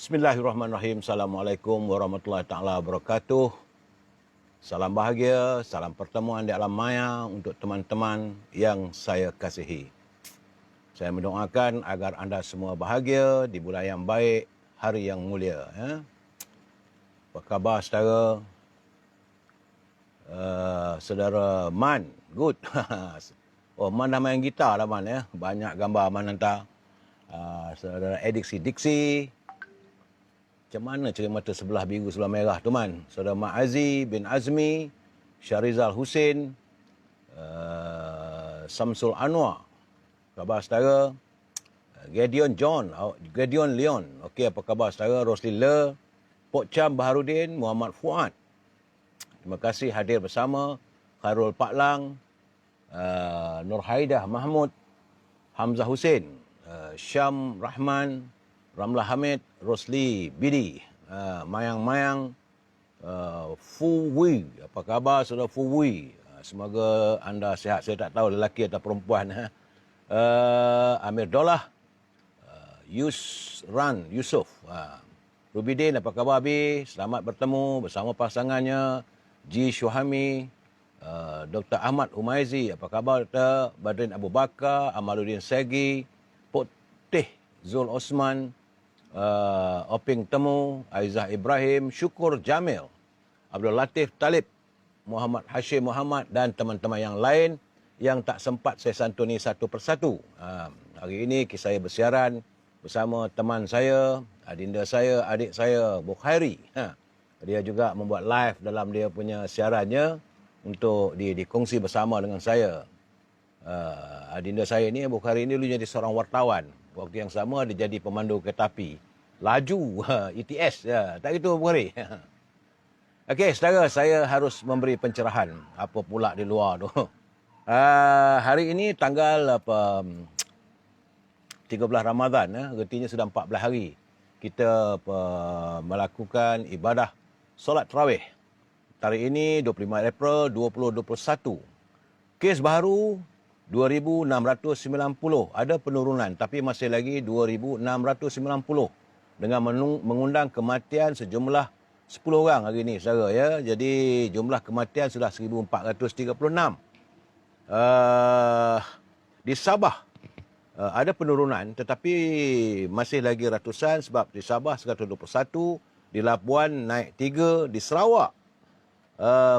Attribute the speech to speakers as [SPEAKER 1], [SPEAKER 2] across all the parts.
[SPEAKER 1] Bismillahirrahmanirrahim. Assalamualaikum warahmatullahi taala wabarakatuh. Salam bahagia, salam pertemuan di alam maya untuk teman-teman yang saya kasihi. Saya mendoakan agar anda semua bahagia di bulan yang baik, hari yang mulia. Apa khabar saudara? Saudara Man, good. Oh, Man dah main gitar lah Man ya. Banyak gambar Man hantar. Saudara Diksi. Macam mana cerita sebelah biru sebelah merah tu Man? Saudara Mak Aziz bin Azmi, Syarizal Hussein, Samsul Anwar. Khabar saudara? Gideon Leon. Okey, apa khabar saudara? Rosli Le, Pok Cham Baharudin, Muhammad Fuad. Terima kasih hadir bersama. Khairul Paklang, Nur Haidah Mahmud, Hamzah Hussein, Syam Rahman, Ramlah Hamid, Rosli Bidi, Mayang-Mayang, Fu Wui. Apa khabar saudara Fu Wui? Semoga anda sihat. Saya tak tahu lelaki atau perempuan. Amir Dolah, Yusran Yusof. Rubidin, apa khabar Abi? Selamat bertemu bersama pasangannya. Ji Syuhami, Dr. Ahmad Humaizi. Apa khabar Dr. Badrin Abu Bakar, Amaluddin Segi, Pok Teh Zul Osman, Oping Temu, Aizah Ibrahim, Syukur Jamil, Abdul Latif Talib, Muhammad Hashim Muhammad dan teman-teman yang lain yang tak sempat saya santuni satu persatu. Hari ini saya bersiaran bersama teman saya, adinda saya, adik saya, Bukhairi. Dia juga membuat live dalam dia punya siarannya untuk dikongsi bersama dengan saya. Adinda saya ni, Bukhairi ni dulu jadi seorang wartawan. Waktu yang sama dia jadi pemandu kereta api. Laju, ETS. Tak gitu Bukhairi. Okey, saudara, saya harus memberi pencerahan. Apa pula di luar tu. Hari ini tanggal 13 Ramadan, artinya sudah 14 hari. Kita melakukan ibadah solat tarawih. Tarikh ini 25 April 2021. Kes baru 2,690. Ada penurunan tapi masih lagi 2,690. Dengan mengundang kematian sejumlah 10 orang hari ini saudara ya. Jadi jumlah kematian sudah 1,436. Di Sabah ada penurunan tetapi masih lagi ratusan sebab di Sabah 121, di Labuan naik 3, di Sarawak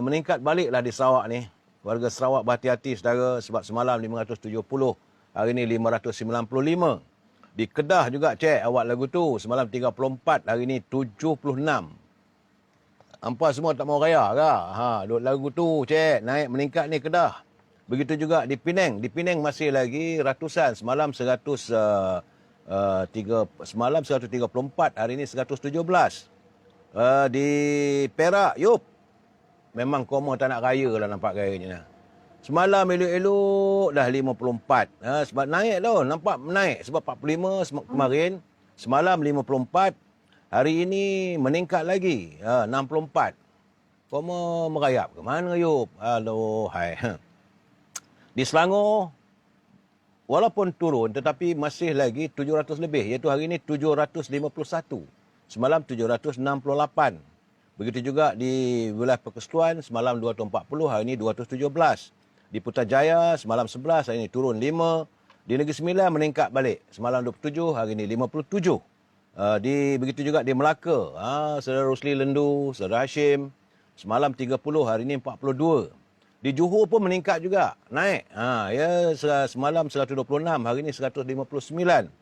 [SPEAKER 1] meningkat baliklah di Sarawak ni. Warga Sarawak berhati-hati saudara sebab semalam 570, hari ini 595. Di Kedah juga cek awak lagu tu, semalam 34, hari ini 76. Hampa semua tak mau raya ke? Lagu tu cek naik meningkat ni Kedah. Begitu juga di Penang. Di Penang masih lagi ratusan. Semalam 134, hari ini 117. Di Perak, yup. Memang koma tak nak raya lah nampak gayanya. Semalam elok-elok dah 54. Sebab naik tau. Nampak naik. Sebab 45 kemarin. Semalam 54. Hari ini meningkat lagi. 64. Koma merayap ke mana yup? Alohai. Di Selangor, walaupun turun tetapi masih lagi 700 lebih. Iaitu hari ini 751. Semalam 768. Begitu juga di wilayah Persekutuan, semalam 240, hari ini 217. Di Putrajaya, semalam 11, hari ini turun 5. Di Negeri Sembilan meningkat balik. Semalam 27, hari ini 57. Begitu juga di Melaka, saudara Rosli Lendu, saudara Hashim, semalam 30, hari ini 42. Di Johor pun meningkat juga, naik. Semalam 126, hari ini 159.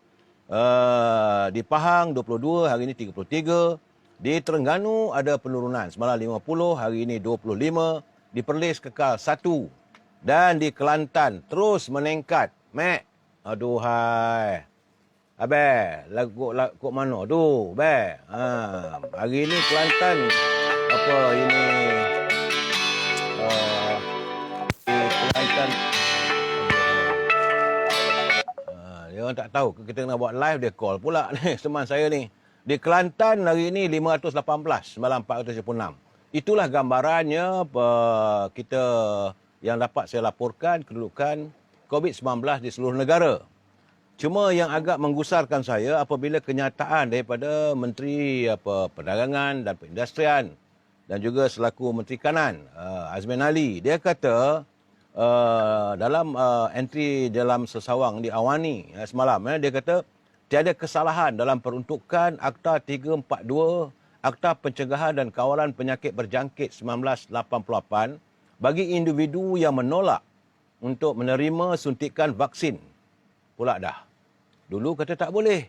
[SPEAKER 1] Di Pahang 22, hari ini 33. Di Terengganu ada penurunan. Semalam 50, hari ini 25. Di Perlis kekal 1. Dan di Kelantan terus meningkat. Mek. Aduhai. Abang, lagu mana tu? Abang. Hari ini Kelantan. Apa ini? Di Kelantan. Dia orang tak tahu. Kita nak buat live, dia call pula ni. Teman saya ni. Di Kelantan hari ini 518, semalam 476. Itulah gambarannya kita yang dapat saya laporkan kedudukan COVID-19 di seluruh negara. Cuma yang agak menggusarkan saya apabila kenyataan daripada Menteri Perdagangan dan Perindustrian dan juga selaku Menteri Kanan Azmin Ali, dia kata dalam entry dalam sesawang di Awani semalam, dia kata tiada kesalahan dalam peruntukan Akta 342, Akta Pencegahan dan Kawalan Penyakit Berjangkit 1988 bagi individu yang menolak untuk menerima suntikan vaksin. Pula dah. Dulu kata tak boleh.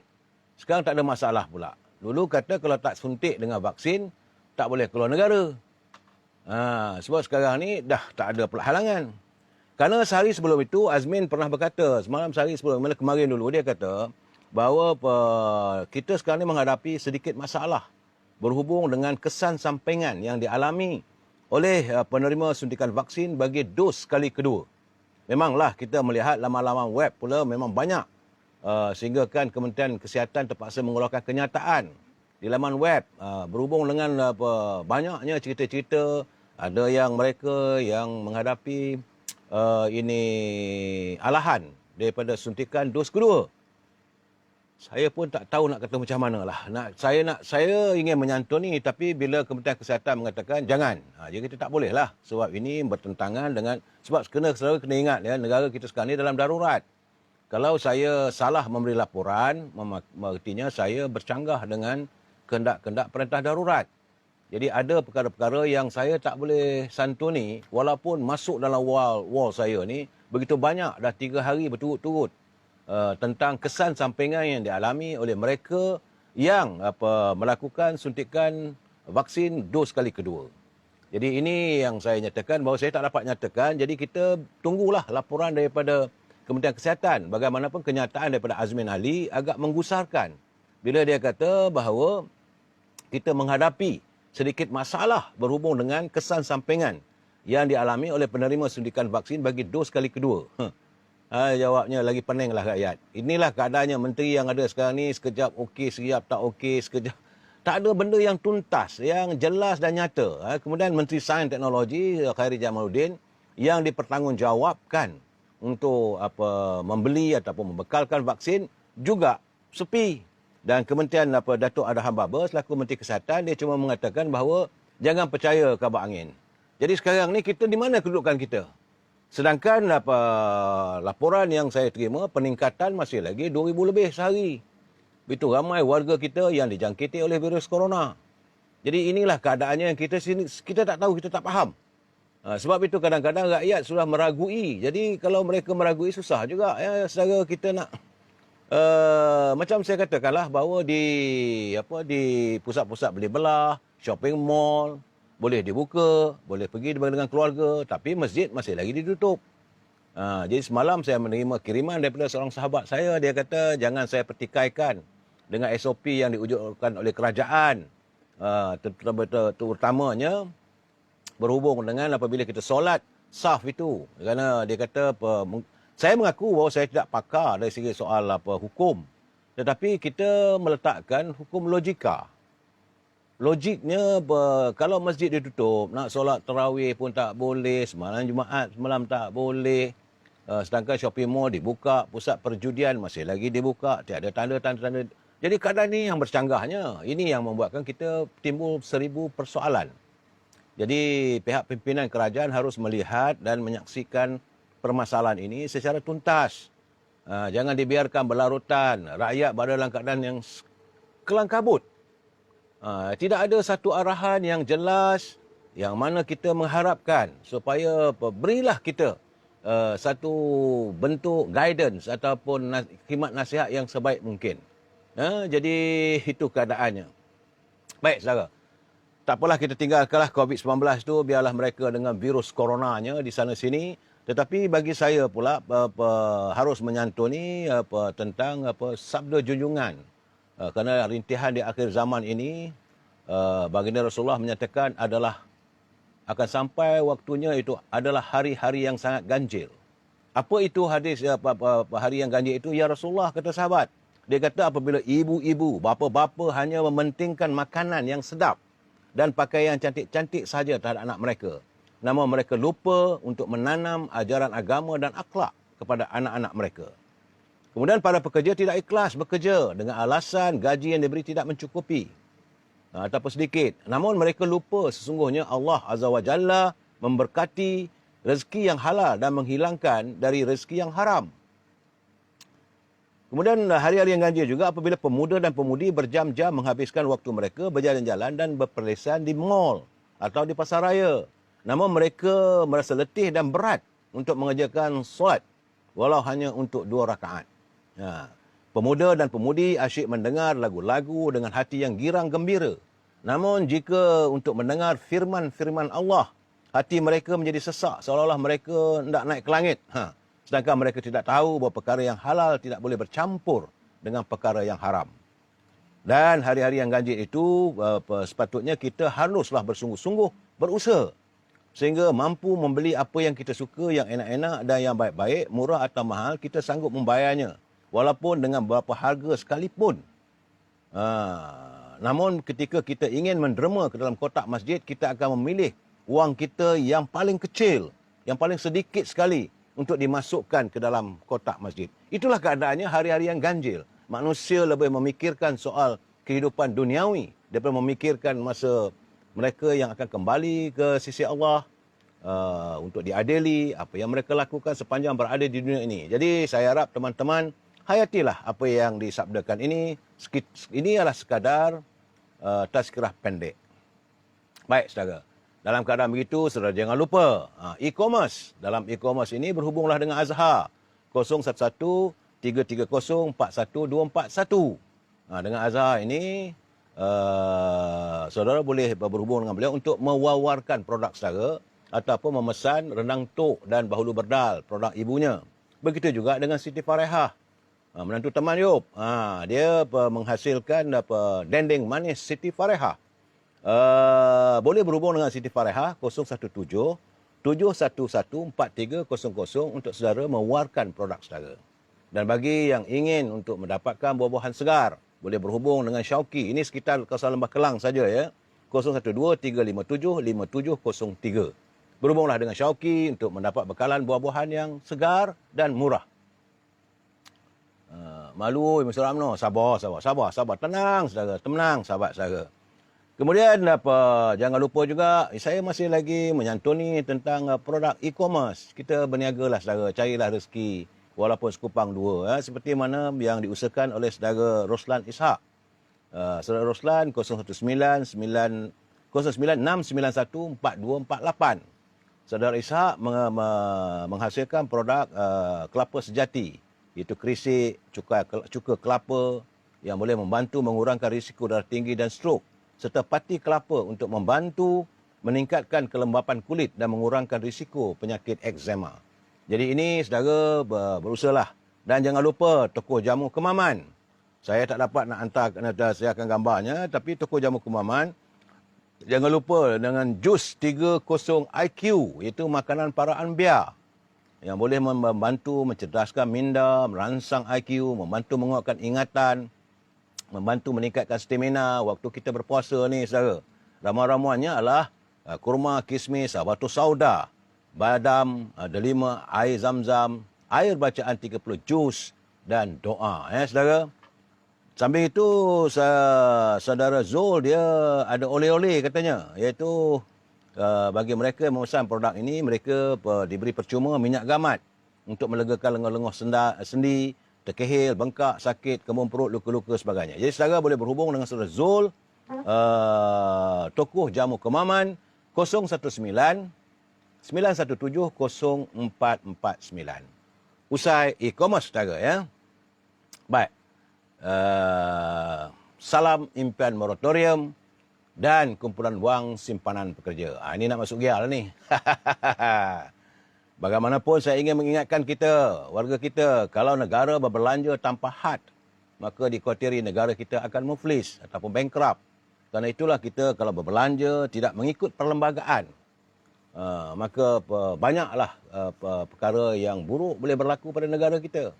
[SPEAKER 1] Sekarang tak ada masalah pula. Dulu kata kalau tak suntik dengan vaksin, tak boleh keluar negara. Sebab sekarang ni dah tak ada pula halangan. Kerana sehari sebelum itu, Azmin pernah berkata, semalam sehari sebelum, kemarin dulu, dia kata bahawa kita sekarang ni menghadapi sedikit masalah berhubung dengan kesan sampingan yang dialami oleh penerima suntikan vaksin bagi dos kali kedua. Memanglah kita melihat laman-laman web pula memang banyak. Sehingga kan Kementerian Kesihatan terpaksa mengeluarkan kenyataan di laman web berhubung dengan banyaknya cerita-cerita ada yang mereka yang menghadapi ini alahan daripada suntikan dos kedua. Saya pun tak tahu nak kata macam mana lah. Saya ingin menyantuni tapi bila Kementerian Kesihatan mengatakan jangan. Jadi kita tak boleh lah sebab ini bertentangan dengan sebab selalu kena ingat ya, negara kita sekarang ni dalam darurat. Kalau saya salah memberi laporan, artinya saya bercanggah dengan kehendak-kehendak perintah darurat. Jadi ada perkara-perkara yang saya tak boleh santuni walaupun masuk dalam wall saya ni begitu banyak dah 3 hari berturut-turut tentang kesan sampingan yang dialami oleh mereka yang melakukan suntikan vaksin dos kali kedua. Jadi ini yang saya nyatakan bahawa saya tak dapat nyatakan. Jadi kita tunggulah laporan daripada Kementerian Kesihatan. Bagaimanapun kenyataan daripada Azmin Ali agak menggusarkan bila dia kata bahawa kita menghadapi sedikit masalah berhubung dengan kesan sampingan yang dialami oleh penerima suntikan vaksin bagi dos kali kedua. Jawabnya lagi peninglah rakyat. Inilah keadaannya menteri yang ada sekarang ni, sekejap okey, sekejap tak okey, sekejap tak ada benda yang tuntas, yang jelas dan nyata. Kemudian Menteri Sains dan Teknologi Khairy Jamaluddin yang dipertanggungjawabkan untuk membeli ataupun membekalkan vaksin juga sepi. Dan Kementerian Datuk Adham Baba selaku Menteri Kesihatan, dia cuma mengatakan bahawa jangan percaya kabar angin. Jadi sekarang ni kita di mana kedudukan kita? Sedangkan laporan yang saya terima, peningkatan masih lagi 2,000 lebih sehari. Begitu ramai warga kita yang dijangkiti oleh virus corona. Jadi inilah keadaannya yang kita tak tahu, kita tak faham. Sebab itu kadang-kadang rakyat sudah meragui. Jadi kalau mereka meragui susah juga ya saudara kita nak macam saya katakanlah bahawa di pusat-pusat beli belah, shopping mall boleh dibuka, boleh pergi dengan keluarga, tapi masjid masih lagi ditutup. Jadi semalam saya menerima kiriman daripada seorang sahabat saya, dia kata jangan saya pertikaikan dengan SOP yang diwujudkan oleh kerajaan. Terutamanya berhubung dengan apabila kita solat saf itu. Kerana dia kata, saya mengaku bahawa saya tidak pakar dari segi soal hukum. Tetapi kita meletakkan hukum logika. Logiknya, kalau masjid ditutup, nak solat tarawih pun tak boleh, semalam Jumaat semalam tak boleh. Sedangkan shopping mall dibuka, pusat perjudian masih lagi dibuka, tiada tanda-tanda. Jadi keadaan ini yang bercanggahnya. Ini yang membuatkan kita timbul 1000 persoalan. Jadi pihak pimpinan kerajaan harus melihat dan menyaksikan permasalahan ini secara tuntas. Jangan dibiarkan berlarutan. Rakyat berada dalam keadaan yang kelang kabut. Tidak ada satu arahan yang jelas yang mana kita mengharapkan supaya berilah kita satu bentuk guidance ataupun khidmat nasihat yang sebaik mungkin. Jadi itu keadaannya. Baik saudara. Tak apalah kita tinggalkanlah COVID-19 itu, biarlah mereka dengan virus coronanya di sana sini. Tetapi bagi saya pula harus menyantuni tentang sabda junjungan. Kerana rintihan di akhir zaman ini, baginda Rasulullah menyatakan akan sampai waktunya itu adalah hari-hari yang sangat ganjil. Apa itu hadis hari yang ganjil itu? Ya Rasulullah, kata sahabat. Dia kata apabila ibu-ibu, bapa-bapa hanya mementingkan makanan yang sedap dan pakaian cantik-cantik saja terhadap anak mereka. Namun mereka lupa untuk menanam ajaran agama dan akhlak kepada anak-anak mereka. Kemudian para pekerja tidak ikhlas bekerja dengan alasan gaji yang diberi tidak mencukupi ataupun sedikit. Namun mereka lupa sesungguhnya Allah Azza wa Jalla memberkati rezeki yang halal dan menghilangkan dari rezeki yang haram. Kemudian hari-hari yang ganjil juga apabila pemuda dan pemudi berjam-jam menghabiskan waktu mereka berjalan-jalan dan berperlisan di mall atau di pasar raya. Namun mereka merasa letih dan berat untuk mengerjakan solat walau hanya untuk 2 rakaat. Pemuda dan pemudi asyik mendengar lagu-lagu dengan hati yang girang gembira. Namun jika untuk mendengar firman-firman Allah, hati mereka menjadi sesak seolah-olah mereka hendak naik ke langit. Sedangkan mereka tidak tahu bahawa perkara yang halal tidak boleh bercampur dengan perkara yang haram. Dan hari-hari yang ganjil itu sepatutnya kita haruslah bersungguh-sungguh berusaha sehingga mampu membeli apa yang kita suka, yang enak-enak dan yang baik-baik, murah atau mahal, kita sanggup membayarnya. Walaupun dengan berapa harga sekalipun. Namun ketika kita ingin menderma ke dalam kotak masjid, kita akan memilih wang kita yang paling kecil, yang paling sedikit sekali untuk dimasukkan ke dalam kotak masjid. Itulah keadaannya hari-hari yang ganjil. Manusia lebih memikirkan soal kehidupan duniawi daripada memikirkan masa mereka yang akan kembali ke sisi Allah untuk diadili apa yang mereka lakukan sepanjang berada di dunia ini. Jadi saya harap teman-teman hayatilah apa yang disabdakan ini. Ini adalah sekadar tazkirah pendek. Baik saudara. Dalam keadaan begitu, saudara jangan lupa e-commerce. Dalam e-commerce ini berhubunglah dengan Azhar 011-330-41241. Dengan Azhar ini saudara boleh berhubung dengan beliau untuk mewawarkan produk saudara ataupun memesan rendang tok dan bahulu berdal, produk ibunya. Begitu juga dengan Siti Farehah, menantu teman Yop. Dia menghasilkan dendeng manis Siti Farehah. Boleh berhubung dengan Siti Farehah 017-711-4300 untuk saudara mewawarkan produk saudara. Dan bagi yang ingin untuk mendapatkan buah-buahan segar, boleh berhubung dengan Syauqi. Ini sekitar kawasan Lembah Kelang saja ya. 012-357-5703. Berhubunglah dengan Syauqi untuk mendapat bekalan buah-buahan yang segar dan murah. Malu, Mr. Ramno. Sabar. Tenang, saudara. Tenang, sahabat saudara. Kemudian jangan lupa juga, saya masih lagi menyantuni tentang produk e-commerce. Kita berniagalah saudara, carilah rezeki walaupun sekupang dua. Seperti mana yang diusahakan oleh saudara Roslan Ishak. Saudara Roslan 096914248. Saudara Ishak menghasilkan produk kelapa sejati, iaitu kerisik, cuka kelapa yang boleh membantu mengurangkan risiko darah tinggi dan strok, serta pati kelapa untuk membantu meningkatkan kelembapan kulit dan mengurangkan risiko penyakit eksema. Jadi ini saudara berusahalah. Dan jangan lupa toko jamu Kemaman. Saya tak dapat nak hantar, saya akan gambarnya, tapi toko jamu Kemaman, jangan lupa dengan jus 30 IQ, iaitu makanan para anbiya, yang boleh membantu mencerdaskan minda, merangsang IQ, membantu menguatkan ingatan, membantu meningkatkan stamina waktu kita berpuasa ni saudara. Ramuan-ramuannya adalah kurma, kismis, batu sauda, badam, delima, air zam-zam, air bacaan 30 juz dan doa. Saudara. Sambil itu saudara Zul dia ada oleh-oleh katanya, iaitu bagi mereka yang memesan produk ini, mereka diberi percuma minyak gamat untuk melegakan lenguh-lenguh sendi, terkehil, bengkak, sakit, kembung perut, luka-luka sebagainya. Jadi saudara boleh berhubung dengan saudara Zul, tokoh jamu Kemaman 019-917-0449. Usai e-commerce saudara ya. Baik. Salam impian moratorium dan kumpulan wang simpanan pekerja. Ini nak masuk gear lah ni. Bagaimanapun saya ingin mengingatkan kita, warga kita, kalau negara berbelanja tanpa had, maka dikhawatiri negara kita akan muflis ataupun bankrupt. Karena itulah kita kalau berbelanja tidak mengikut perlembagaan, maka banyaklah perkara yang buruk boleh berlaku pada negara kita.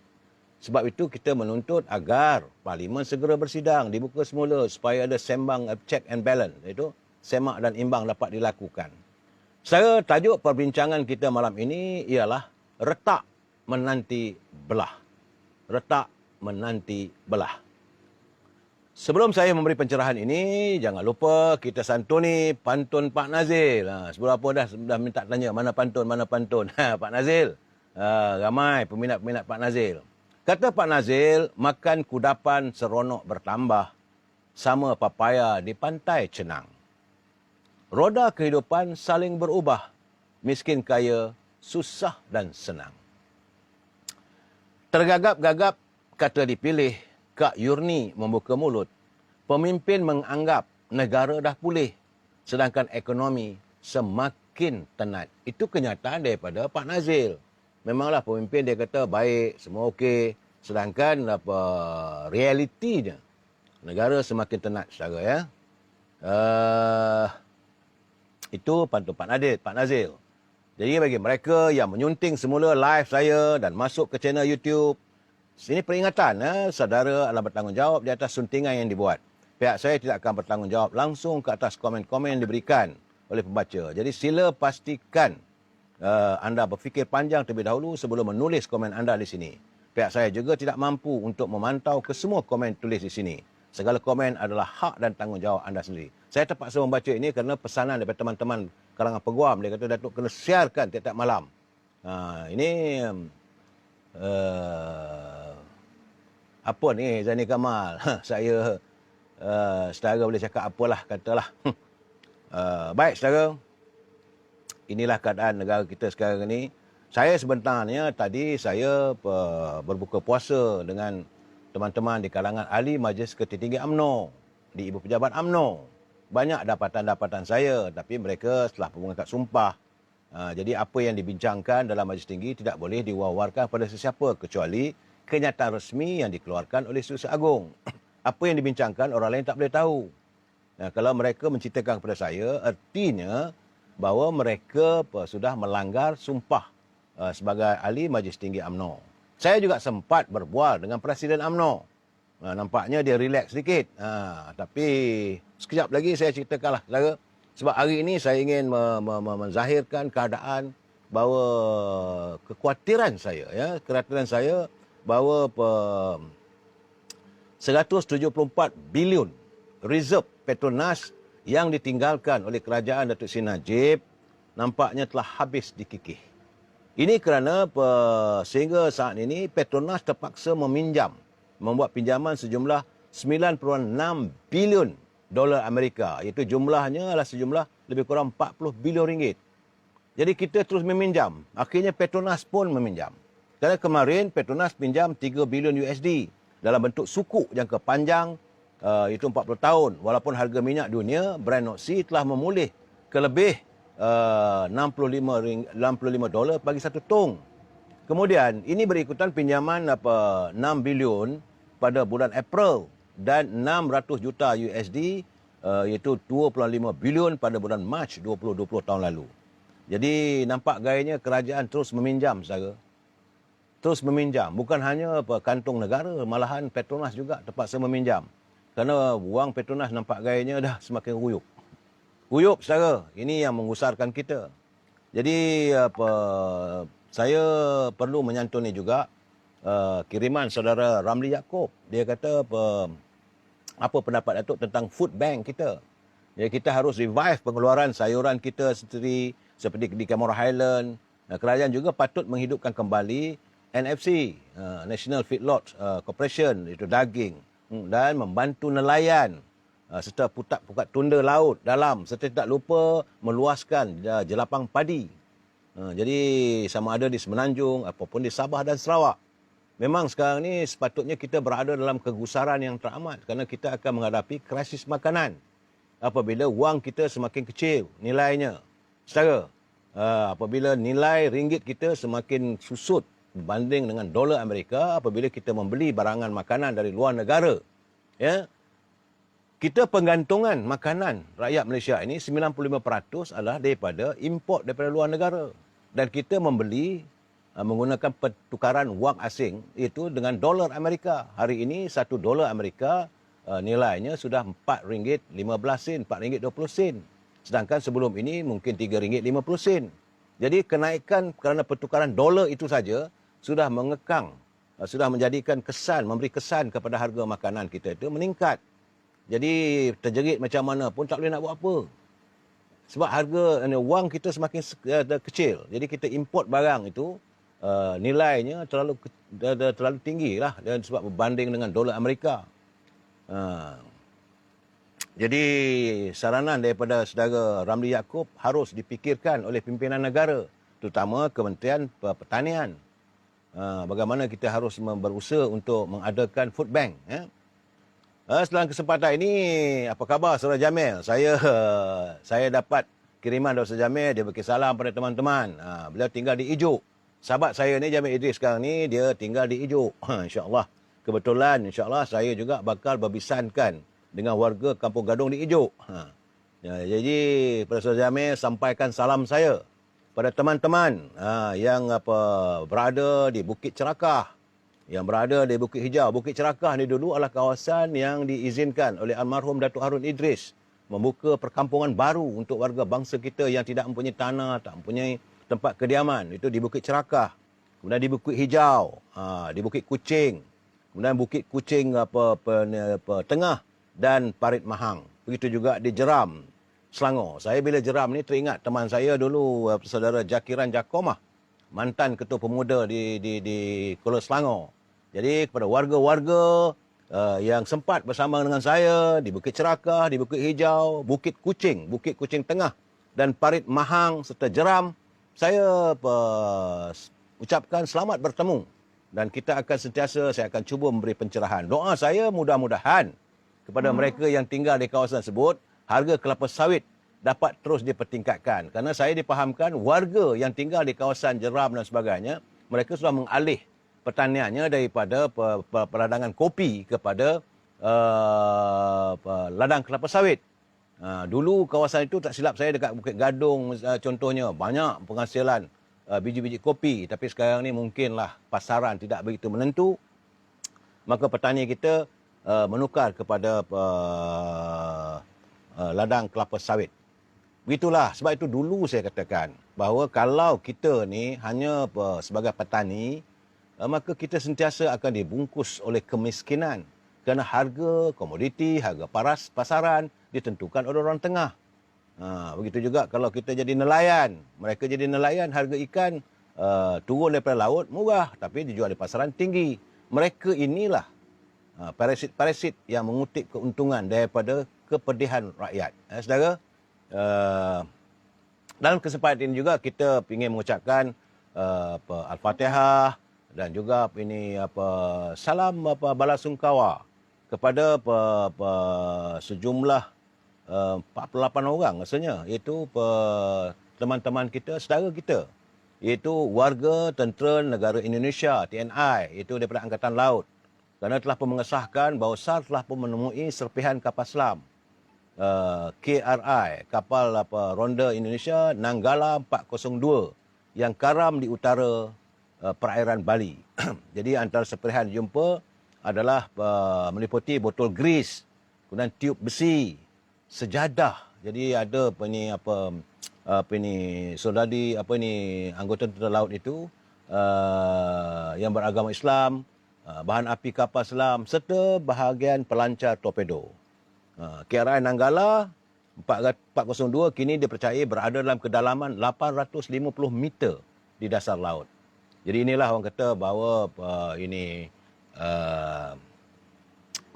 [SPEAKER 1] Sebab itu kita menuntut agar Parlimen segera bersidang, dibuka semula supaya ada sembang, check and balance, iaitu semak dan imbang dapat dilakukan. Saya tajuk perbincangan kita malam ini ialah retak menanti belah. retak menanti belah. Sebelum saya memberi pencerahan ini, jangan lupa kita santuni pantun Pak Nazil. Sebelum apa dah minta tanya mana pantun. Pak Nazil. Ramai peminat-peminat Pak Nazil. Kata Pak Nazil, makan kudapan seronok bertambah, sama papaya di pantai cenang. Roda kehidupan saling berubah, miskin kaya, susah dan senang. Tergagap-gagap kata dipilih, Kak Yurni membuka mulut. Pemimpin menganggap negara dah pulih, sedangkan ekonomi semakin tenat. Itu kenyataan daripada Pak Nazil. Memanglah pemimpin dia kata baik, semua okey. Sedangkan realitinya, negara semakin tenat secara ya. Itu pantun Pak Nazil. Jadi bagi mereka yang menyunting semula live saya dan masuk ke channel YouTube, ini peringatan, saudara adalah bertanggungjawab di atas suntingan yang dibuat. Pihak saya tidak akan bertanggungjawab langsung ke atas komen-komen yang diberikan oleh pembaca. Jadi sila pastikan anda berfikir panjang terlebih dahulu sebelum menulis komen anda di sini. Pihak saya juga tidak mampu untuk memantau ke semua komen tulis di sini. Segala komen adalah hak dan tanggungjawab anda sendiri. Saya terpaksa membaca ini kerana pesanan daripada teman-teman kalangan peguam. Dia kata, Datuk kena siarkan tiap-tiap malam. Ini apa ni Zani Kamal? Saya saudara boleh cakap apalah katalah. Baik saudara, inilah keadaan negara kita sekarang ini. Saya sebenarnya tadi saya berbuka puasa dengan teman-teman di kalangan ahli Majlis Ketinggi UMNO di Ibu Pejabat UMNO. Banyak dapatan-dapatan saya, tapi mereka setelah mengangkat sumpah. Jadi apa yang dibincangkan dalam Majlis Tinggi tidak boleh diwawarkan pada sesiapa kecuali kenyataan resmi yang dikeluarkan oleh Setiausaha Agung. Apa yang dibincangkan orang lain tak boleh tahu. Kalau mereka menceritakan kepada saya, artinya bahawa mereka sudah melanggar sumpah sebagai ahli Majlis Tinggi UMNO. Saya juga sempat berbual dengan Presiden UMNO. Nampaknya dia relax sedikit. Tapi sekejap lagi saya ceritakanlah, saudara. Sebab hari ini saya ingin menzahirkan keadaan bahawa kekhawatiran saya bahawa 174 bilion reserve Petronas yang ditinggalkan oleh kerajaan Datuk Seri Najib nampaknya telah habis dikikih. Ini kerana sehingga saat ini Petronas terpaksa membuat pinjaman sejumlah 9.6 bilion dolar Amerika. Iaitu jumlahnya adalah sejumlah lebih kurang 40 bilion ringgit. Jadi kita terus meminjam. Akhirnya Petronas pun meminjam. Kerana kemarin Petronas pinjam 3 bilion USD dalam bentuk sukuk jangka panjang, itu 40 tahun. Walaupun harga minyak dunia, Brent Oxy telah memulih ke lebih 65 dolar bagi satu tong. Kemudian, ini berikutan pinjaman 6 bilion pada bulan April dan 600 juta USD, iaitu 2.5 bilion pada bulan Mac 2020 tahun lalu. Jadi, nampak gayanya kerajaan terus meminjam, saudara. Terus meminjam. Bukan hanya kantung negara, malahan Petronas juga terpaksa meminjam. Kerana wang Petronas nampak gayanya dah semakin ruyuk. Ruyuk, saudara. Ini yang mengusarkan kita. Jadi, saya perlu menyantuni juga kiriman saudara Ramli Yaakob. Dia kata, apa pendapat Datuk tentang food bank kita? Jadi, kita harus revive pengeluaran sayuran kita sendiri, seperti di Cameron Highland. Kerajaan juga patut menghidupkan kembali NFC, National Feedlot Corporation, itu daging, dan membantu nelayan serta pukat tunda laut dalam, serta tidak lupa meluaskan jelapang padi. Jadi sama ada di Semenanjung ataupun di Sabah dan Sarawak. Memang sekarang ni sepatutnya kita berada dalam kegusaran yang teramat kerana kita akan menghadapi krisis makanan apabila wang kita semakin kecil nilainya. Saudara, apabila nilai ringgit kita semakin susut berbanding dengan dolar Amerika apabila kita membeli barangan makanan dari luar negara. Ya. Kita penggantungan makanan rakyat Malaysia ini 95% adalah daripada import daripada luar negara. Dan kita membeli menggunakan pertukaran wang asing itu dengan dolar Amerika. Hari ini $1 Amerika nilainya sudah RM4.15, RM4.20. Sedangkan sebelum ini mungkin RM3.50. Jadi kenaikan kerana pertukaran dolar itu saja sudah mengekang sudah menjadikan kesan, memberi kesan kepada harga makanan kita itu meningkat. Jadi terjerit macam mana pun tak boleh nak buat apa. Sebab harga wang kita semakin kecil. Jadi kita import barang itu nilainya terlalu tinggi lah, dan sebab berbanding dengan dolar Amerika. Jadi saranan daripada saudara Ramli Yaakob harus dipikirkan oleh pimpinan negara, terutama Kementerian Pertanian. Bagaimana kita harus berusaha untuk mengadakan food bank. Setelah kesempatan ini, apa khabar Saudara Jamil? Saya dapat kiriman dari Saudara Jamil, dia bagi salam pada teman-teman. Beliau tinggal di Ijuk. Sahabat saya ni, Jamil Idris sekarang ni, dia tinggal di Ijuk. InsyaAllah. Kebetulan, insyaAllah saya juga bakal berbisankan dengan warga Kampung Gadung di Ijuk. Jadi, pada Saudara Jamil, sampaikan salam saya pada teman-teman yang berada di Bukit Cerakah, yang berada di Bukit Hijau. Bukit Cerakah ni dulu adalah kawasan yang diizinkan oleh almarhum Datuk Harun Idris membuka perkampungan baru untuk warga bangsa kita yang tidak mempunyai tanah, tak mempunyai tempat kediaman. Itu di Bukit Cerakah. Kemudian di Bukit Hijau, di Bukit Kucing. Kemudian Bukit Kucing Tengah dan Parit Mahang. Begitu juga di Jeram, Selangor. Saya bila Jeram ni teringat teman saya dulu, saudara Jakiran Jakomah, mantan ketua pemuda di Kuala Selangor. Jadi kepada warga-warga yang sempat bersama dengan saya di Bukit Cerakah, di Bukit Hijau, Bukit Kucing Tengah dan Parit Mahang serta Jeram, saya ucapkan selamat bertemu. Dan kita akan saya akan cuba memberi pencerahan. Doa saya mudah-mudahan kepada mereka yang tinggal di kawasan tersebut, harga kelapa sawit dapat terus dipertingkatkan. Kerana saya dipahamkan warga yang tinggal di kawasan Jeram dan sebagainya, mereka sudah mengalih pertaniannya daripada peradangan kopi kepada ladang kelapa sawit. Dulu kawasan itu, tak silap saya, dekat Bukit Gadung contohnya, banyak penghasilan biji-biji kopi. Tapi sekarang ni mungkinlah pasaran tidak begitu menentu, maka petani kita menukar kepada ladang kelapa sawit. Begitulah, sebab itu dulu saya katakan bahawa kalau kita ni hanya sebagai petani, maka kita sentiasa akan dibungkus oleh kemiskinan. Kerana harga komoditi, harga pasaran ditentukan oleh orang tengah. Begitu juga kalau kita jadi nelayan. Mereka jadi nelayan, harga ikan turun daripada laut murah, tapi dijual di pasaran tinggi. Mereka inilah parasit-parasit yang mengutip keuntungan daripada kepedihan rakyat. Saudara, dalam kesempatan ini juga kita ingin mengucapkan Al-Fatihah dan juga salam balasungkawa kepada sejumlah 48 orang rasanya, iaitu teman-teman kita, saudara kita, iaitu warga Tentera Negara Indonesia, TNI, iaitu daripada Angkatan Laut. Kerana telah pun mengesahkan bahawa SAR telah pun menemui serpihan kapal selam KRI, kapal Ronda Indonesia Nanggala 402 yang karam di utara perairan Bali. Jadi antara serpihan dijumpa adalah meliputi botol gris, kemudian tiub besi, sejadah. Jadi ada anggota tentera laut itu yang beragama Islam, bahan api kapal selam serta bahagian pelancar torpedo. KRI Nanggala 402 kini dipercayai berada dalam kedalaman 850 meter di dasar laut. Jadi inilah orang kata bahawa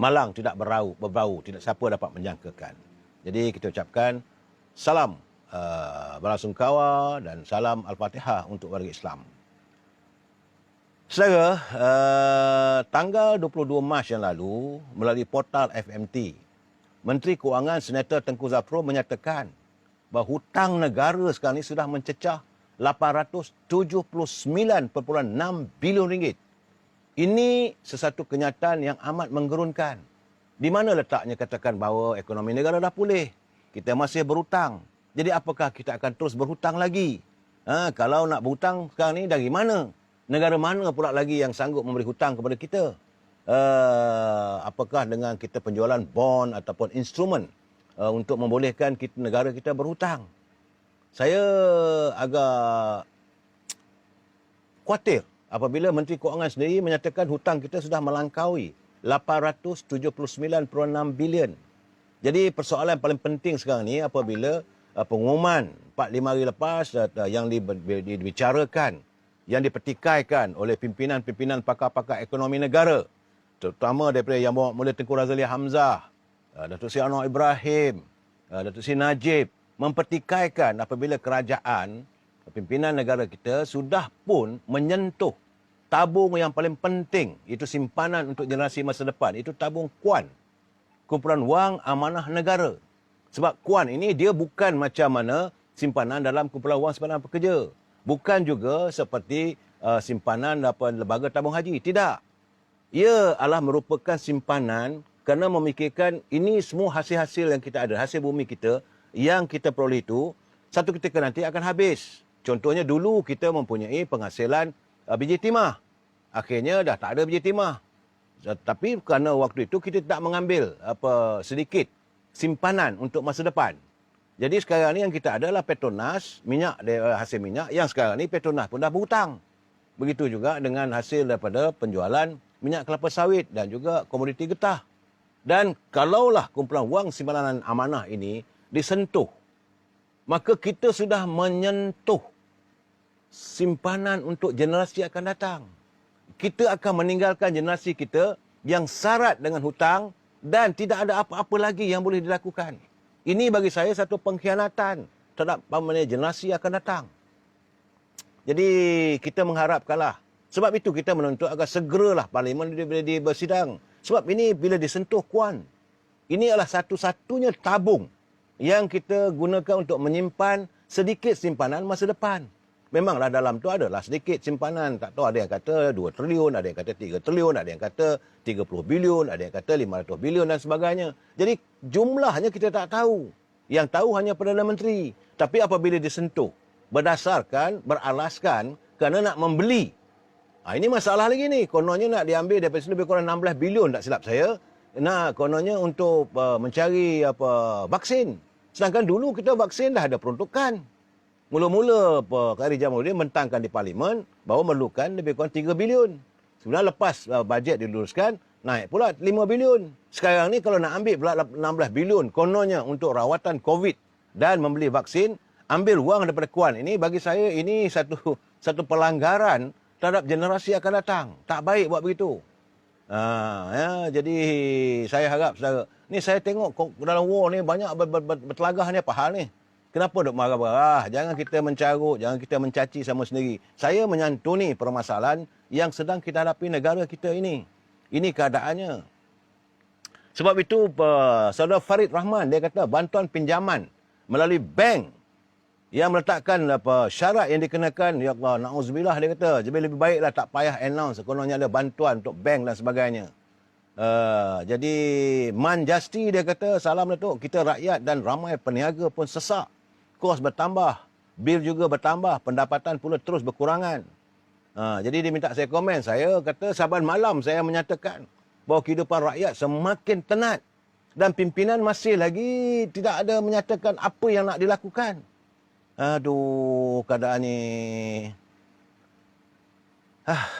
[SPEAKER 1] malang tidak berbau, tidak siapa dapat menjangkakan. Jadi kita ucapkan salam balasungkawa dan salam Al-Fatihah untuk warga Islam. Saudara, tanggal 22 Mac yang lalu, melalui portal FMT, Menteri Kewangan Senator Tengku Zafrul menyatakan bahawa hutang negara sekarang ini sudah mencecah 879.6 bilion ringgit. Ini sesuatu kenyataan yang amat menggerunkan. Di mana letaknya katakan bahawa ekonomi negara dah pulih, kita masih berhutang. Jadi apakah kita akan terus berhutang lagi? Kalau nak berhutang sekarang ni dari mana? Negara mana pula lagi yang sanggup memberi hutang kepada kita? Apakah dengan kita penjualan bond ataupun instrumen untuk membolehkan negara kita berhutang? Saya agak khawatir apabila Menteri Kewangan sendiri menyatakan hutang kita sudah melangkaui 879.6 bilion. Jadi persoalan paling penting sekarang ni apabila pengumuman 4-5 hari lepas yang dibicarakan, yang dipertikaikan oleh pimpinan-pimpinan pakar-pakar ekonomi negara, terutama daripada yang bawa mula Tengku Razali Hamzah, Datuk Seri Anwar Ibrahim, Datuk Seri Najib, mempertikaikan apabila kerajaan, pimpinan negara kita sudah pun menyentuh tabung yang paling penting, itu simpanan untuk generasi masa depan, itu tabung KUAN, Kumpulan Wang Amanah Negara. Sebab KUAN ini dia bukan macam mana simpanan dalam Kumpulan Wang Simpanan Pekerja. Bukan juga seperti simpanan lembaga tabung haji. Tidak. Ia adalah merupakan simpanan kerana memikirkan ini semua hasil-hasil yang kita ada, hasil bumi kita yang kita peroleh itu, satu ketika nanti akan habis. Contohnya dulu kita mempunyai penghasilan biji timah. Akhirnya dah tak ada biji timah. Tapi kerana waktu itu kita tak mengambil sedikit simpanan untuk masa depan. Jadi sekarang ni yang kita ada adalah Petronas, minyak hasil minyak, yang sekarang ni Petronas pun dah berhutang. Begitu juga dengan hasil daripada penjualan minyak kelapa sawit dan juga komoditi getah. Dan kalaulah kumpulan wang simpanan amanah ini disentuh, maka kita sudah menyentuh simpanan untuk generasi akan datang. Kita akan meninggalkan generasi kita yang syarat dengan hutang dan tidak ada apa-apa lagi yang boleh dilakukan. Ini bagi saya satu pengkhianatan terhadap generasi akan datang. Jadi kita mengharapkanlah. Sebab itu kita menuntut agar segeralah Parlimen bersidang. Sebab ini bila disentuh KUAN, ini adalah satu-satunya tabung yang kita gunakan untuk menyimpan sedikit simpanan masa depan. Memanglah dalam tu adalah sedikit simpanan. Tak tahu, ada yang kata 2 triliun, ada yang kata 3 triliun, ada yang kata 30 bilion, ada yang kata 500 bilion dan sebagainya. Jadi jumlahnya kita tak tahu. Yang tahu hanya Perdana Menteri. Tapi apabila disentuh, beralaskan kerana nak membeli. Ini masalah lagi ni. Kononnya nak diambil daripada sini lebih kurang 16 bilion, tak silap saya. Nah, kononnya untuk mencari vaksin. Sedangkan dulu kita vaksin dah ada peruntukan. Mula-mula Khairi Jamaluddin mentangkan di Parlimen bahawa memerlukan lebih kurang 3 bilion. Sebenarnya lepas bajet diluluskan, naik pula 5 bilion. Sekarang ni kalau nak ambil pula 16 bilion kononnya untuk rawatan COVID dan membeli vaksin, ambil wang daripada KUAN. Ini bagi saya ini satu pelanggaran terhadap generasi akan datang. Tak baik buat begitu. Jadi saya harap saudara, ni saya tengok dalam war ni banyak bertelagah ni, apa hal ni? Kenapa duk marah-marah? Jangan kita mencarut, jangan kita mencaci sama sendiri. Saya menyantuni permasalahan yang sedang kita hadapi negara kita ini. Ini keadaannya. Sebab itu saudara Farid Rahman, dia kata bantuan pinjaman melalui bank yang meletakkan syarat yang dikenakan, ya Allah, na'udzubillah, dia kata, lebih baiklah tak payah announce kononnya ada bantuan untuk bank dan sebagainya. Jadi Man Justi dia kata, salam Datuk, kita rakyat dan ramai peniaga pun sesak. Kos bertambah, bil juga bertambah, pendapatan pula terus berkurangan. Jadi dia minta saya komen. Saya kata saban malam saya menyatakan bahawa kehidupan rakyat semakin tenat dan pimpinan masih lagi tidak ada menyatakan apa yang nak dilakukan. Aduh, keadaan ni.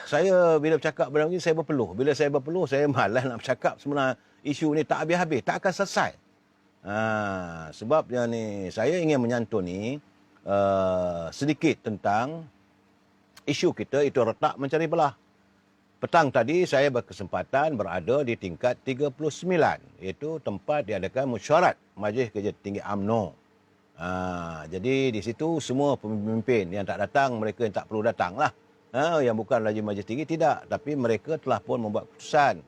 [SPEAKER 1] Saya bila bercakap benda ni saya berpeluh. Bila saya berpeluh, saya malas nak bercakap. Sebenarnya isu ni tak habis-habis, tak akan selesai. Sebab yang ni saya ingin menyantuni sedikit tentang isu kita itu retak mencari belah. Petang tadi saya berkesempatan berada di tingkat 39, iaitu tempat diadakan mesyuarat Majlis Kerja Tinggi UMNO. Jadi di situ semua pemimpin yang tak datang, mereka yang tak perlu datanglah. Yang bukan lagi Majlis Tinggi tidak, tapi mereka telah pun membuat keputusan.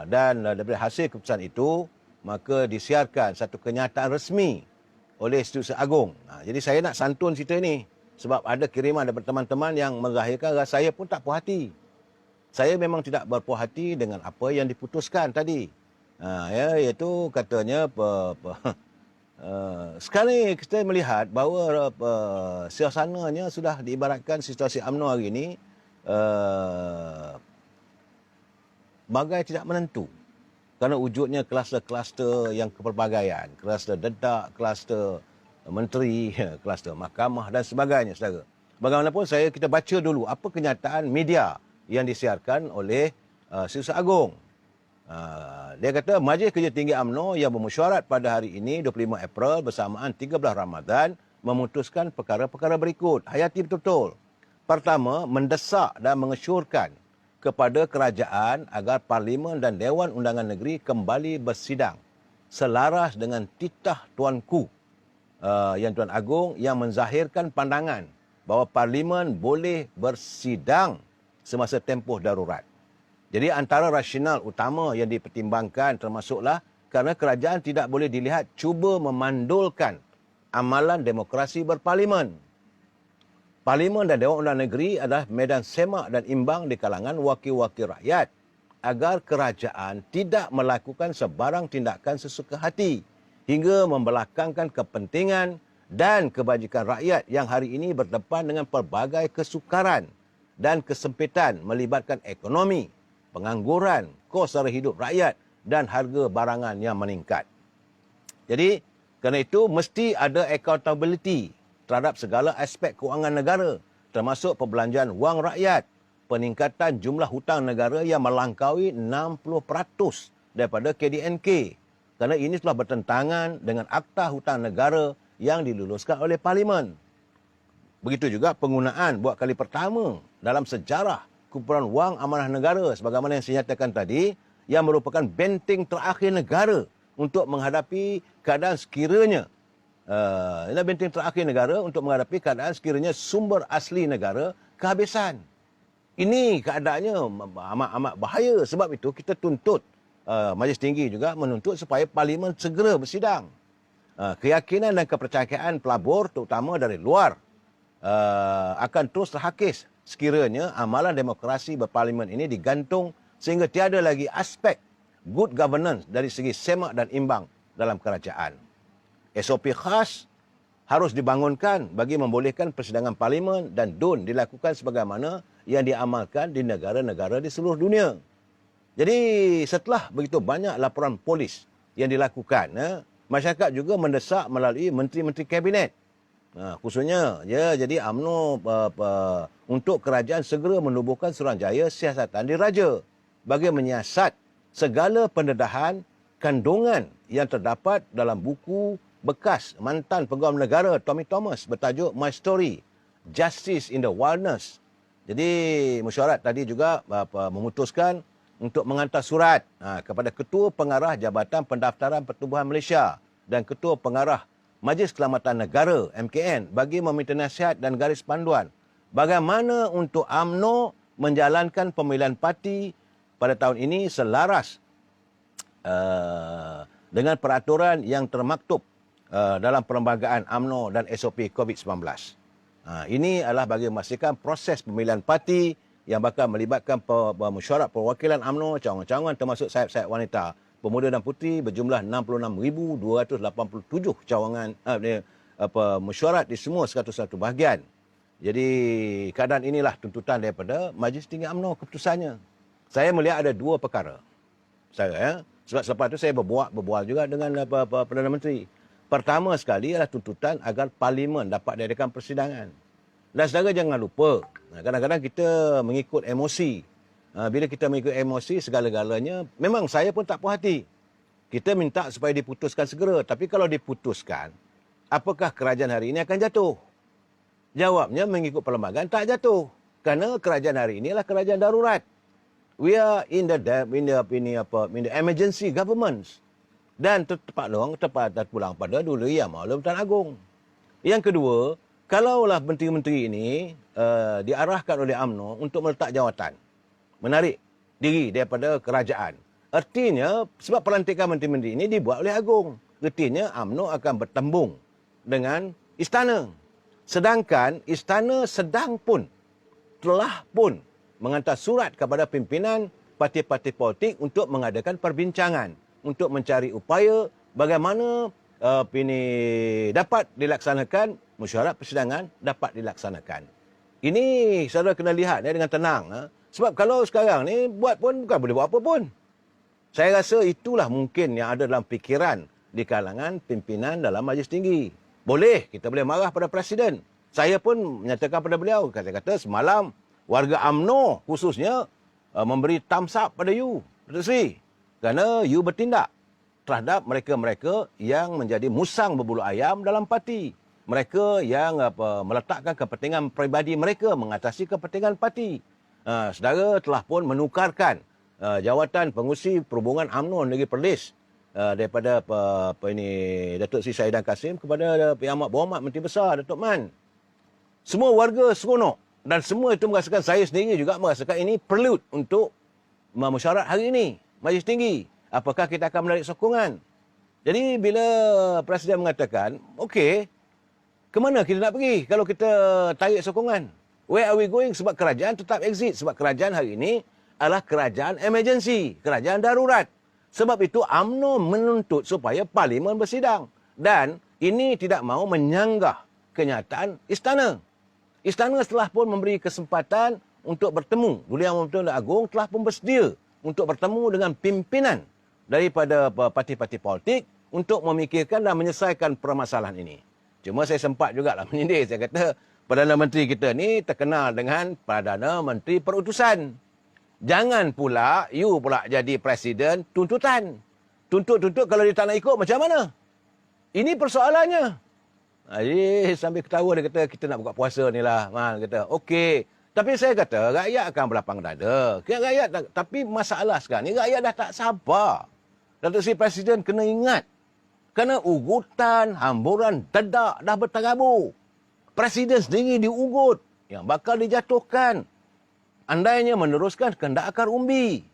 [SPEAKER 1] Dan daripada hasil keputusan itu, maka disiarkan satu kenyataan resmi oleh Institusi Agong. Jadi saya nak santun cerita ini. Sebab ada kiriman daripada teman-teman yang menzahirkan rasa saya pun tak puas hati. Saya memang tidak berpuas hati dengan apa yang diputuskan tadi. Iaitu katanya, sekarang kita melihat bahawa suasananya sudah diibaratkan situasi UMNO hari ini bagai tidak menentu. Kerana wujudnya kluster-kluster yang kepelbagaian, kluster dedak, kluster menteri, kluster mahkamah dan sebagainya, saudara. bagaimanapun kita baca dulu apa kenyataan media yang disiarkan oleh Setiausaha Agong. Dia kata Majlis Kerja Tinggi UMNO yang bermesyuarat pada hari ini 25 April bersamaan 13 Ramadan memutuskan perkara-perkara berikut. Hayati betul-betul. Pertama, mendesak dan mengesyorkan kepada kerajaan agar Parlimen dan Dewan Undangan Negeri kembali bersidang selaras dengan titah Tuanku Yang Tuan Agong yang menzahirkan pandangan bahawa Parlimen boleh bersidang semasa tempoh darurat. Jadi antara rasional utama yang dipertimbangkan termasuklah kerana kerajaan tidak boleh dilihat cuba memandulkan amalan demokrasi berparlimen. Parlimen dan Dewan Undangan Negeri adalah medan semak dan imbang di kalangan wakil-wakil rakyat agar kerajaan tidak melakukan sebarang tindakan sesuka hati hingga membelakangkan kepentingan dan kebajikan rakyat yang hari ini berdepan dengan pelbagai kesukaran dan kesempitan melibatkan ekonomi, pengangguran, kos sara hidup rakyat dan harga barangan yang meningkat. Jadi, kerana itu mesti ada accountability terhadap segala aspek kewangan negara, termasuk perbelanjaan wang rakyat, peningkatan jumlah hutang negara yang melangkaui 60% daripada KDNK. Kerana ini telah bertentangan dengan Akta Hutang Negara yang diluluskan oleh Parlimen. Begitu juga penggunaan buat kali pertama dalam sejarah kumpulan wang amanah negara sebagaimana yang saya nyatakan tadi, yang merupakan benteng terakhir negara untuk menghadapi keadaan sekiranya benteng terakhir negara untuk menghadapi keadaan sekiranya sumber asli negara kehabisan. Ini keadaannya amat bahaya. Sebab itu kita tuntut, Majlis Tinggi juga menuntut supaya Parlimen segera bersidang. Keyakinan dan kepercayaan pelabur terutama dari luar akan terus terhakis sekiranya amalan demokrasi berparlimen ini digantung sehingga tiada lagi aspek good governance dari segi semak dan imbang dalam kerajaan. SOP khas harus dibangunkan bagi membolehkan persidangan parlimen dan DUN dilakukan sebagaimana yang diamalkan di negara-negara di seluruh dunia. Jadi setelah begitu banyak laporan polis yang dilakukan, masyarakat juga mendesak melalui menteri-menteri kabinet. Khususnya jadi UMNO untuk kerajaan segera menubuhkan Suruhanjaya Siasatan Diraja bagi menyiasat segala pendedahan kandungan yang terdapat dalam buku bekas mantan Pegawai Negara Tommy Thomas bertajuk My Story, Justice in the Wilderness. Jadi mesyuarat tadi juga memutuskan untuk menghantar surat kepada Ketua Pengarah Jabatan Pendaftaran Pertubuhan Malaysia dan Ketua Pengarah Majlis Keselamatan Negara MKN bagi meminta nasihat dan garis panduan bagaimana untuk UMNO menjalankan pemilihan parti pada tahun ini selaras dengan peraturan yang termaktub dalam perlembagaan UMNO dan SOP COVID-19. Ini adalah bagi memastikan proses pemilihan parti yang bakal melibatkan mesyuarat perwakilan UMNO, cawangan-cawangan termasuk sayap-sayap wanita, pemuda dan puteri berjumlah 66,287 cawangan mesyuarat di semua 101 bahagian. Jadi keadaan inilah tuntutan daripada Majlis Tinggi UMNO keputusannya. Saya melihat ada dua perkara. Sebab selepas itu saya berbual juga dengan Perdana Menteri. Pertama sekali adalah tuntutan agar Parlimen dapat diadakan persidangan. Dan saudara jangan lupa, kadang-kadang kita mengikut emosi. Bila kita mengikut emosi segala-galanya, memang saya pun tak puas hati. Kita minta supaya diputuskan segera. Tapi kalau diputuskan, apakah kerajaan hari ini akan jatuh? Jawabnya mengikut perlembagaan tak jatuh. Kerana kerajaan hari ini adalah kerajaan darurat. We are in the emergency governments. Dan tepat pulang pada Duli Yang Maha Tuan Agong. Yang kedua, kalaulah menteri-menteri ini diarahkan oleh UMNO untuk meletak jawatan, menarik diri daripada kerajaan. Artinya, sebab pelantikan menteri-menteri ini dibuat oleh Agong. Artinya, UMNO akan bertembung dengan istana. Sedangkan istana telah pun menghantar surat kepada pimpinan parti-parti politik untuk mengadakan perbincangan, untuk mencari upaya bagaimana dapat dilaksanakan, mesyuarat persidangan dapat dilaksanakan. Ini saudara kena lihat dengan tenang. Sebab kalau sekarang ni buat pun bukan boleh buat apa pun. Saya rasa itulah mungkin yang ada dalam fikiran di kalangan pimpinan dalam Majlis Tinggi. Boleh, kita boleh marah pada Presiden. Saya pun menyatakan pada beliau, kata-kata semalam warga UMNO khususnya memberi thumbs up pada you, Datuk Seri. Kerana you bertindak terhadap mereka-mereka yang menjadi musang berbulu ayam dalam parti. Mereka yang meletakkan kepentingan peribadi mereka mengatasi kepentingan parti. Saudara telah pun menukarkan jawatan pengurusi perhubungan UMNO Negeri Perlis daripada Datuk Seri Saidan Kasim kepada Yang Amat Berhormat Menteri Besar Datuk Man. Semua warga seronok dan semua itu merasakan, saya sendiri juga merasakan ini perlu untuk mesyuarat hari ini Majlis Tinggi. Apakah kita akan menarik sokongan? Jadi bila Presiden mengatakan, okey, ke mana kita nak pergi kalau kita tarik sokongan? Where are we going? Sebab kerajaan tetap exit. Sebab kerajaan hari ini adalah kerajaan emergency, kerajaan darurat. Sebab itu UMNO menuntut supaya Parlimen bersidang. Dan ini tidak mahu menyanggah kenyataan istana. Istana telah pun memberi kesempatan untuk bertemu. Duli Yang Bertuan Agong telah pun bersedia untuk bertemu dengan pimpinan daripada parti-parti politik untuk memikirkan dan menyelesaikan permasalahan ini. Cuma saya sempat jugalah menyindir. Saya kata, Perdana Menteri kita ni terkenal dengan Perdana Menteri Perutusan. Jangan pula, you pula jadi Presiden tuntutan. Tuntut-tuntut kalau dia tak nak ikut, macam mana? Ini persoalannya. Jadi sambil ketawa dia kata, kita nak buka puasa ni lah. Kata, okey. Tapi saya kata, rakyat akan berlapang dada. Tapi masalah sekarang ni, rakyat dah tak sabar. Datuk Seri Presiden kena ingat. Kerana ugutan, hamburan, dedak dah berterabur. Presiden sendiri diugut. Yang bakal dijatuhkan. Andainya meneruskan kehendak akar umbi.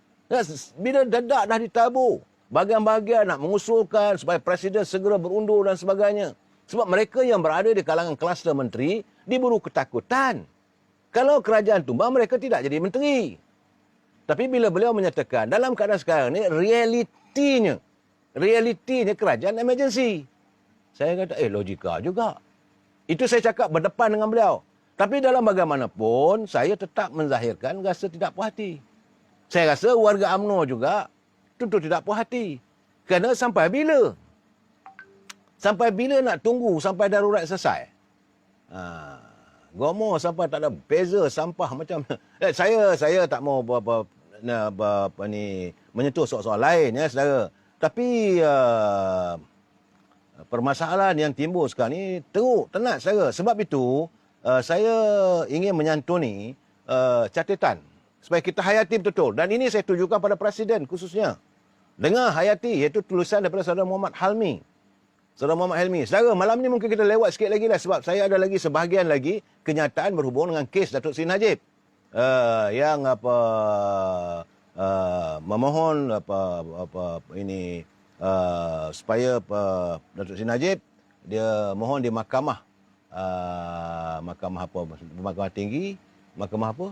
[SPEAKER 1] Bila dedak dah ditabur, bahagian-bahagian nak mengusulkan supaya Presiden segera berundur dan sebagainya. Sebab mereka yang berada di kalangan kluster menteri diburu ketakutan. Kalau kerajaan tumbang, mereka tidak jadi menteri. Tapi bila beliau menyatakan, dalam keadaan sekarang ni, realitinya kerajaan emergency. Saya kata, logika juga. Itu saya cakap berdepan dengan beliau. Tapi dalam bagaimanapun, saya tetap menzahirkan rasa tidak puas hati. Saya rasa warga UMNO juga tentu tidak puas hati. Kerana sampai bila? Sampai bila nak tunggu sampai darurat selesai? Gomo sampai tak ada beza sampah macam saya tak mau menyentuh soal-soal lain ya saudara. Tapi permasalahan yang timbul sekarang ni teruk tenat saudara. Sebab itu saya ingin menyantuni catatan supaya kita hayati betul. Dan ini saya tujukan pada Presiden khususnya. Dengar hayati, iaitu tulisan daripada Saudara Muhammad Helmi. Saudara Muhammad Helmi. Saudara, malam ni mungkin kita lewat sikit lagi lah sebab saya ada lagi sebahagian lagi kenyataan berhubung dengan kes Datuk Seri Najib. Yang memohon supaya Datuk Seri Najib dia mohon di mahkamah mahkamah tinggi, mahkamah apa?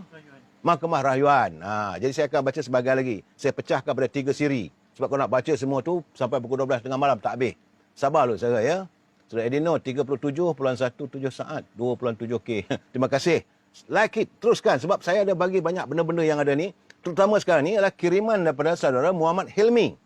[SPEAKER 1] Mahkamah Rayuan. Jadi saya akan baca sebahagian lagi. Saya pecahkan pada 3 siri. Sebab kalau nak baca semua tu sampai pukul 12 tengah malam tak habis. Sabar dulu saudara ya. Saudara Edino 37.17 saat 2.7K. Terima kasih. Like it, teruskan sebab saya ada bagi banyak benda-benda yang ada ni. Terutama sekarang ni adalah kiriman daripada saudara Muhammad Helmi.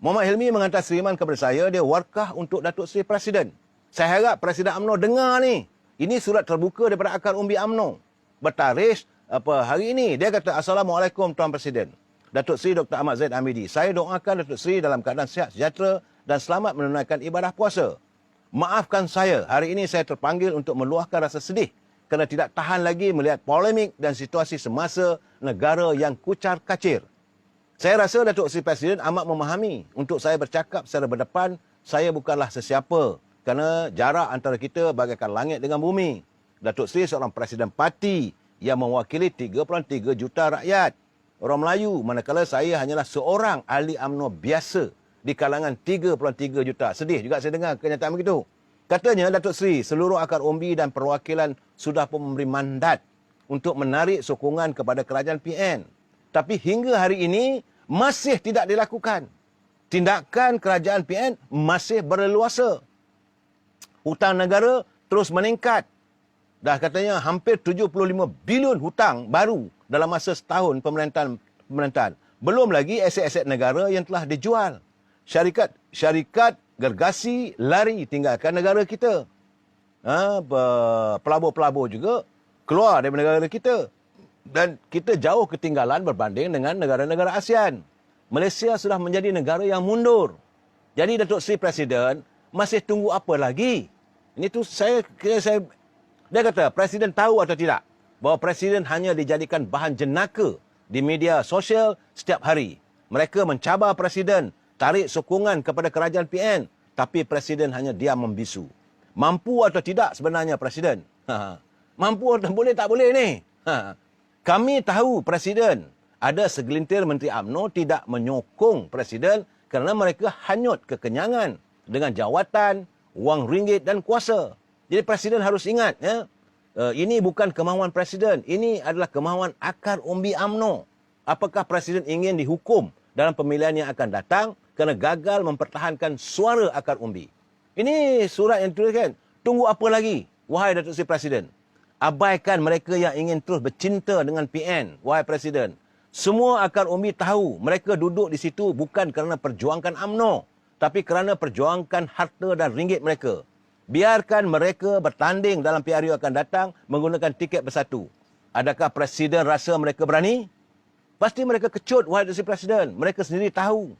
[SPEAKER 1] Muhammad Helmi menghantar kiriman kepada saya, dia warkah untuk Datuk Seri Presiden. Saya harap Presiden UMNO dengar ni. Ini surat terbuka daripada akar umbi UMNO. Bertarikh hari ini. Dia kata, Assalamualaikum Tuan Presiden. Datuk Seri Dr. Ahmad Zaid Hamidi. Saya doakan Datuk Seri dalam keadaan sihat sejahtera dan selamat menunaikan ibadah puasa. Maafkan saya, hari ini saya terpanggil untuk meluahkan rasa sedih kerana tidak tahan lagi melihat polemik dan situasi semasa negara yang kucar kacir. Saya rasa Datuk Seri Presiden amat memahami untuk saya bercakap secara berdepan, saya bukanlah sesiapa kerana jarak antara kita bagaikan langit dengan bumi. Datuk Seri seorang Presiden parti yang mewakili 3.3 juta rakyat orang Melayu, manakala saya hanyalah seorang ahli UMNO biasa di kalangan 3.3 juta. Sedih juga saya dengar kenyataan begitu. Katanya Datuk Seri, seluruh akar umbi dan perwakilan sudah pun memberi mandat untuk menarik sokongan kepada kerajaan PN. Tapi hingga hari ini masih tidak dilakukan. Tindakan kerajaan PN masih berleluasa. Hutang negara terus meningkat. Dah katanya hampir 75 bilion hutang baru dalam masa setahun pemerintahan. Belum lagi aset-aset negara yang telah dijual. Syarikat gergasi lari tinggalkan negara kita. pelabur-pelabur juga keluar dari negara kita. Dan kita jauh ketinggalan berbanding dengan negara-negara ASEAN. Malaysia sudah menjadi negara yang mundur. Jadi Datuk Seri Presiden masih tunggu apa lagi? Ini tu dia kata Presiden tahu atau tidak bahawa Presiden hanya dijadikan bahan jenaka di media sosial setiap hari. Mereka mencabar Presiden, tarik sokongan kepada kerajaan PN, tapi Presiden hanya diam membisu. Mampu atau tidak sebenarnya Presiden? Mampu atau boleh tak boleh ni? Kami tahu Presiden, ada segelintir Menteri UMNO tidak menyokong Presiden kerana mereka hanyut kekenyangan dengan jawatan, wang ringgit dan kuasa. Jadi Presiden harus ingat, ini bukan kemahuan Presiden, ini adalah kemahuan akar umbi UMNO. Apakah Presiden ingin dihukum dalam pemilihan yang akan datang kerana gagal mempertahankan suara akar umbi? Ini surat yang dituliskan. Tunggu apa lagi, wahai Datuk Seri Presiden? Abaikan mereka yang ingin terus bercinta dengan PN, wahai Presiden. Semua akar umbi tahu mereka duduk di situ bukan kerana perjuangkan UMNO, tapi kerana perjuangkan harta dan ringgit mereka. Biarkan mereka bertanding dalam PRU akan datang menggunakan tiket bersatu. Adakah Presiden rasa mereka berani? Pasti mereka kecut, wahai Datuk Seri Presiden. Mereka sendiri tahu.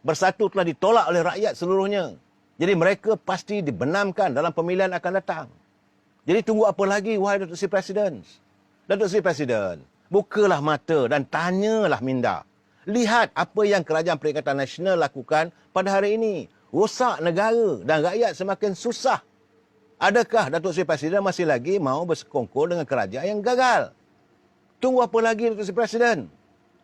[SPEAKER 1] Bersatu telah ditolak oleh rakyat seluruhnya. Jadi mereka pasti dibenamkan dalam pemilihan akan datang. Jadi tunggu apa lagi, wahai Datuk Seri Presiden? Datuk Seri Presiden, bukalah mata dan tanyalah minda. Lihat apa yang Kerajaan Perikatan Nasional lakukan pada hari ini. Rosak negara dan rakyat semakin susah. Adakah Datuk Seri Presiden masih lagi mahu bersekongkol dengan kerajaan yang gagal? Tunggu apa lagi, Datuk Seri Presiden?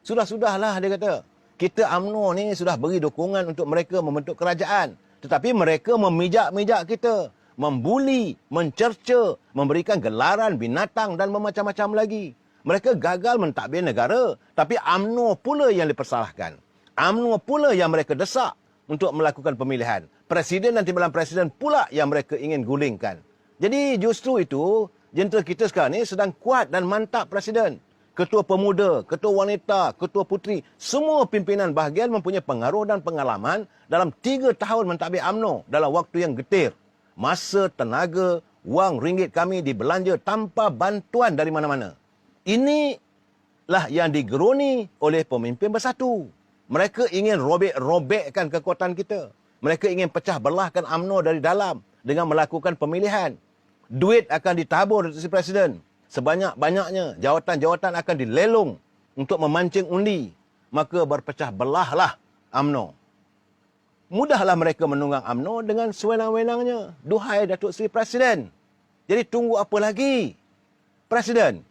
[SPEAKER 1] Sudah-sudahlah, dia kata. Kita UMNO ni sudah beri dukungan untuk mereka membentuk kerajaan. Tetapi mereka memijak-mijak kita, membuli, mencerca, memberikan gelaran binatang dan macam-macam lagi. Mereka gagal mentadbir negara, tapi UMNO pula yang dipersalahkan. UMNO pula yang mereka desak untuk melakukan pemilihan. Presiden dan timbalan Presiden pula yang mereka ingin gulingkan. Jadi justru itu, jentera kita sekarang ni sedang kuat dan mantap Presiden. Ketua Pemuda, Ketua Wanita, Ketua Puteri, semua pimpinan bahagian mempunyai pengaruh dan pengalaman dalam 3 tahun mentadbir UMNO dalam waktu yang getir. Masa, tenaga, wang ringgit kami dibelanja tanpa bantuan dari mana-mana. Inilah yang digeruni oleh pemimpin bersatu. Mereka ingin robek-robekkan kekuatan kita. Mereka ingin pecah belahkan UMNO dari dalam dengan melakukan pemilihan. Duit akan ditabur, Datuk Seri Presiden. Sebanyak-banyaknya jawatan-jawatan akan dilelong untuk memancing undi. Maka berpecah belahlah UMNO. Mudahlah mereka menunggang UMNO dengan sewenang-wenangnya. Duhai Datuk Seri Presiden. Jadi tunggu apa lagi? Presiden,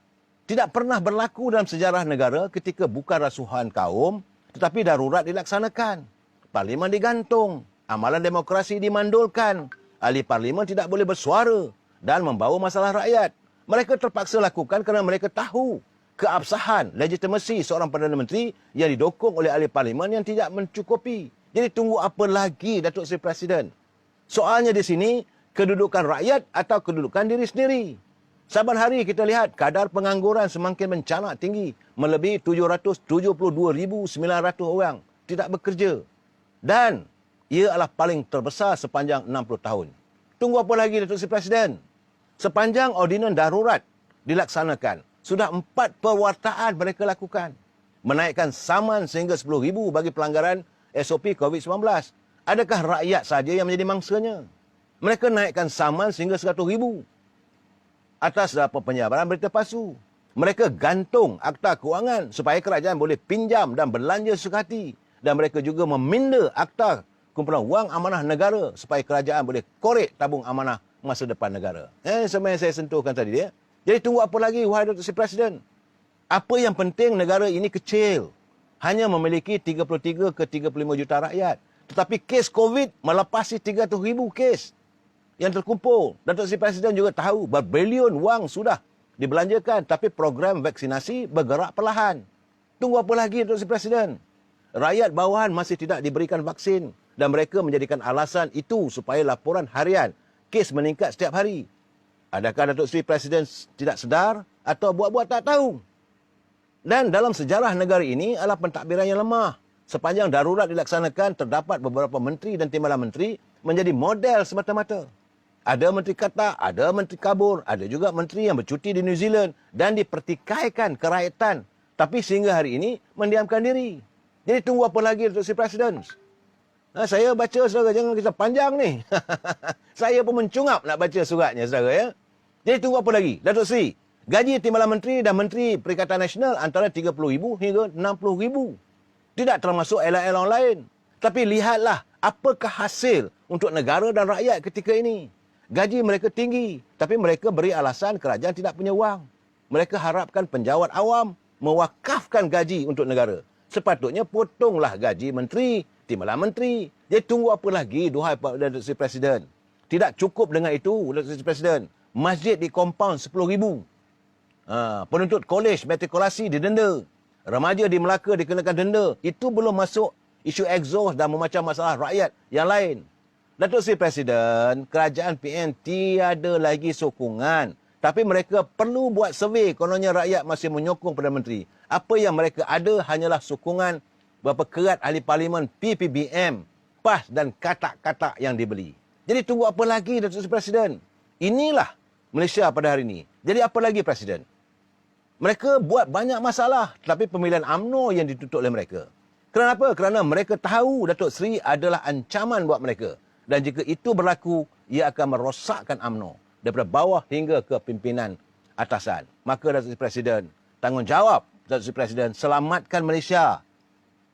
[SPEAKER 1] tidak pernah berlaku dalam sejarah negara ketika bukan rasuhan kaum, tetapi darurat dilaksanakan. Parlimen digantung. Amalan demokrasi dimandulkan. Ahli parlimen tidak boleh bersuara dan membawa masalah rakyat. Mereka terpaksa lakukan kerana mereka tahu keabsahan, legitimasi seorang Perdana Menteri yang didukung oleh ahli parlimen yang tidak mencukupi. Jadi tunggu apa lagi, Datuk Seri Presiden? Soalnya di sini, kedudukan rakyat atau kedudukan diri sendiri. Saban hari kita lihat kadar pengangguran semakin mencanak tinggi. Melebihi 772,900 orang tidak bekerja. Dan ia adalah paling terbesar sepanjang 60 tahun. Tunggu apa lagi, Datuk Seri Presiden? Sepanjang ordinan darurat dilaksanakan, sudah 4 perwartaan mereka lakukan. Menaikkan saman sehingga 10,000 bagi pelanggaran SOP COVID-19. Adakah rakyat saja yang menjadi mangsanya? Mereka naikkan saman sehingga 100,000 atas penyebaran berita palsu. Mereka gantung akta kewangan supaya kerajaan boleh pinjam dan belanja suka hati. Dan mereka juga meminda akta kumpulan wang amanah negara supaya kerajaan boleh korek tabung amanah masa depan negara. Sama yang saya sentuhkan tadi dia. Jadi tunggu apa lagi, wahai Datuk Seri Presiden? Apa yang penting negara ini kecil. Hanya memiliki 33 ke 35 juta rakyat. Tetapi kes COVID melepasi 300,000 kes yang terkumpul. Datuk Seri Presiden juga tahu berbilion wang sudah dibelanjakan. Tapi program vaksinasi bergerak perlahan. Tunggu apa lagi, Datuk Seri Presiden? Rakyat bawahan masih tidak diberikan vaksin. Dan mereka menjadikan alasan itu supaya laporan harian kes meningkat setiap hari. Adakah Datuk Seri Presiden tidak sedar atau buat-buat tak tahu? Dan dalam sejarah negara ini adalah pentadbiran yang lemah. Sepanjang darurat dilaksanakan, terdapat beberapa menteri dan timbalan menteri menjadi model semata-mata. Ada menteri Qatar, ada menteri kabur, ada juga menteri yang bercuti di New Zealand dan dipertikaikan kerakyatan. Tapi sehingga hari ini mendiamkan diri. Jadi tunggu apa lagi untuk si Presiden? Saya baca, saudara, jangan kita panjang ni. Saya pun mencungap nak baca suratnya, saudara. Ya? Jadi tunggu apa lagi? Datuk Seri, gaji Timbalan Menteri dan Menteri Perikatan Nasional antara RM30,000 hingga RM60,000. Tidak termasuk elang-elang lain. Tapi lihatlah apakah hasil untuk negara dan rakyat ketika ini. Gaji mereka tinggi, tapi mereka beri alasan kerajaan tidak punya wang. Mereka harapkan penjawat awam mewakafkan gaji untuk negara. Sepatutnya potonglah gaji menteri, timbalan menteri. Jadi tunggu apa lagi, duhai Pak Datuk Seri Presiden. Tidak cukup dengan itu, Datuk Seri Presiden. Masjid di kompaun RM10,000. Penuntut kolej matrikulasi didenda. Remaja di Melaka dikenakan denda. Itu belum masuk isu exhaust dan memacam masalah rakyat yang lain. Datuk Seri Presiden, kerajaan PN tiada lagi sokongan. Tapi mereka perlu buat survey kononnya rakyat masih menyokong Perdana Menteri. Apa yang mereka ada hanyalah sokongan berapa kerat ahli parlimen PPBM, PAS dan katak-katak yang dibeli. Jadi tunggu apa lagi Datuk Seri Presiden? Inilah Malaysia pada hari ini. Jadi apa lagi Presiden? Mereka buat banyak masalah tapi pemilihan UMNO yang ditutup oleh mereka. Kenapa? Kerana mereka tahu Datuk Seri adalah ancaman buat mereka. Dan jika itu berlaku, ia akan merosakkan UMNO daripada bawah hingga ke pimpinan atasan. Maka Datuk Seri Presiden, tanggungjawab Datuk Seri Presiden, selamatkan Malaysia.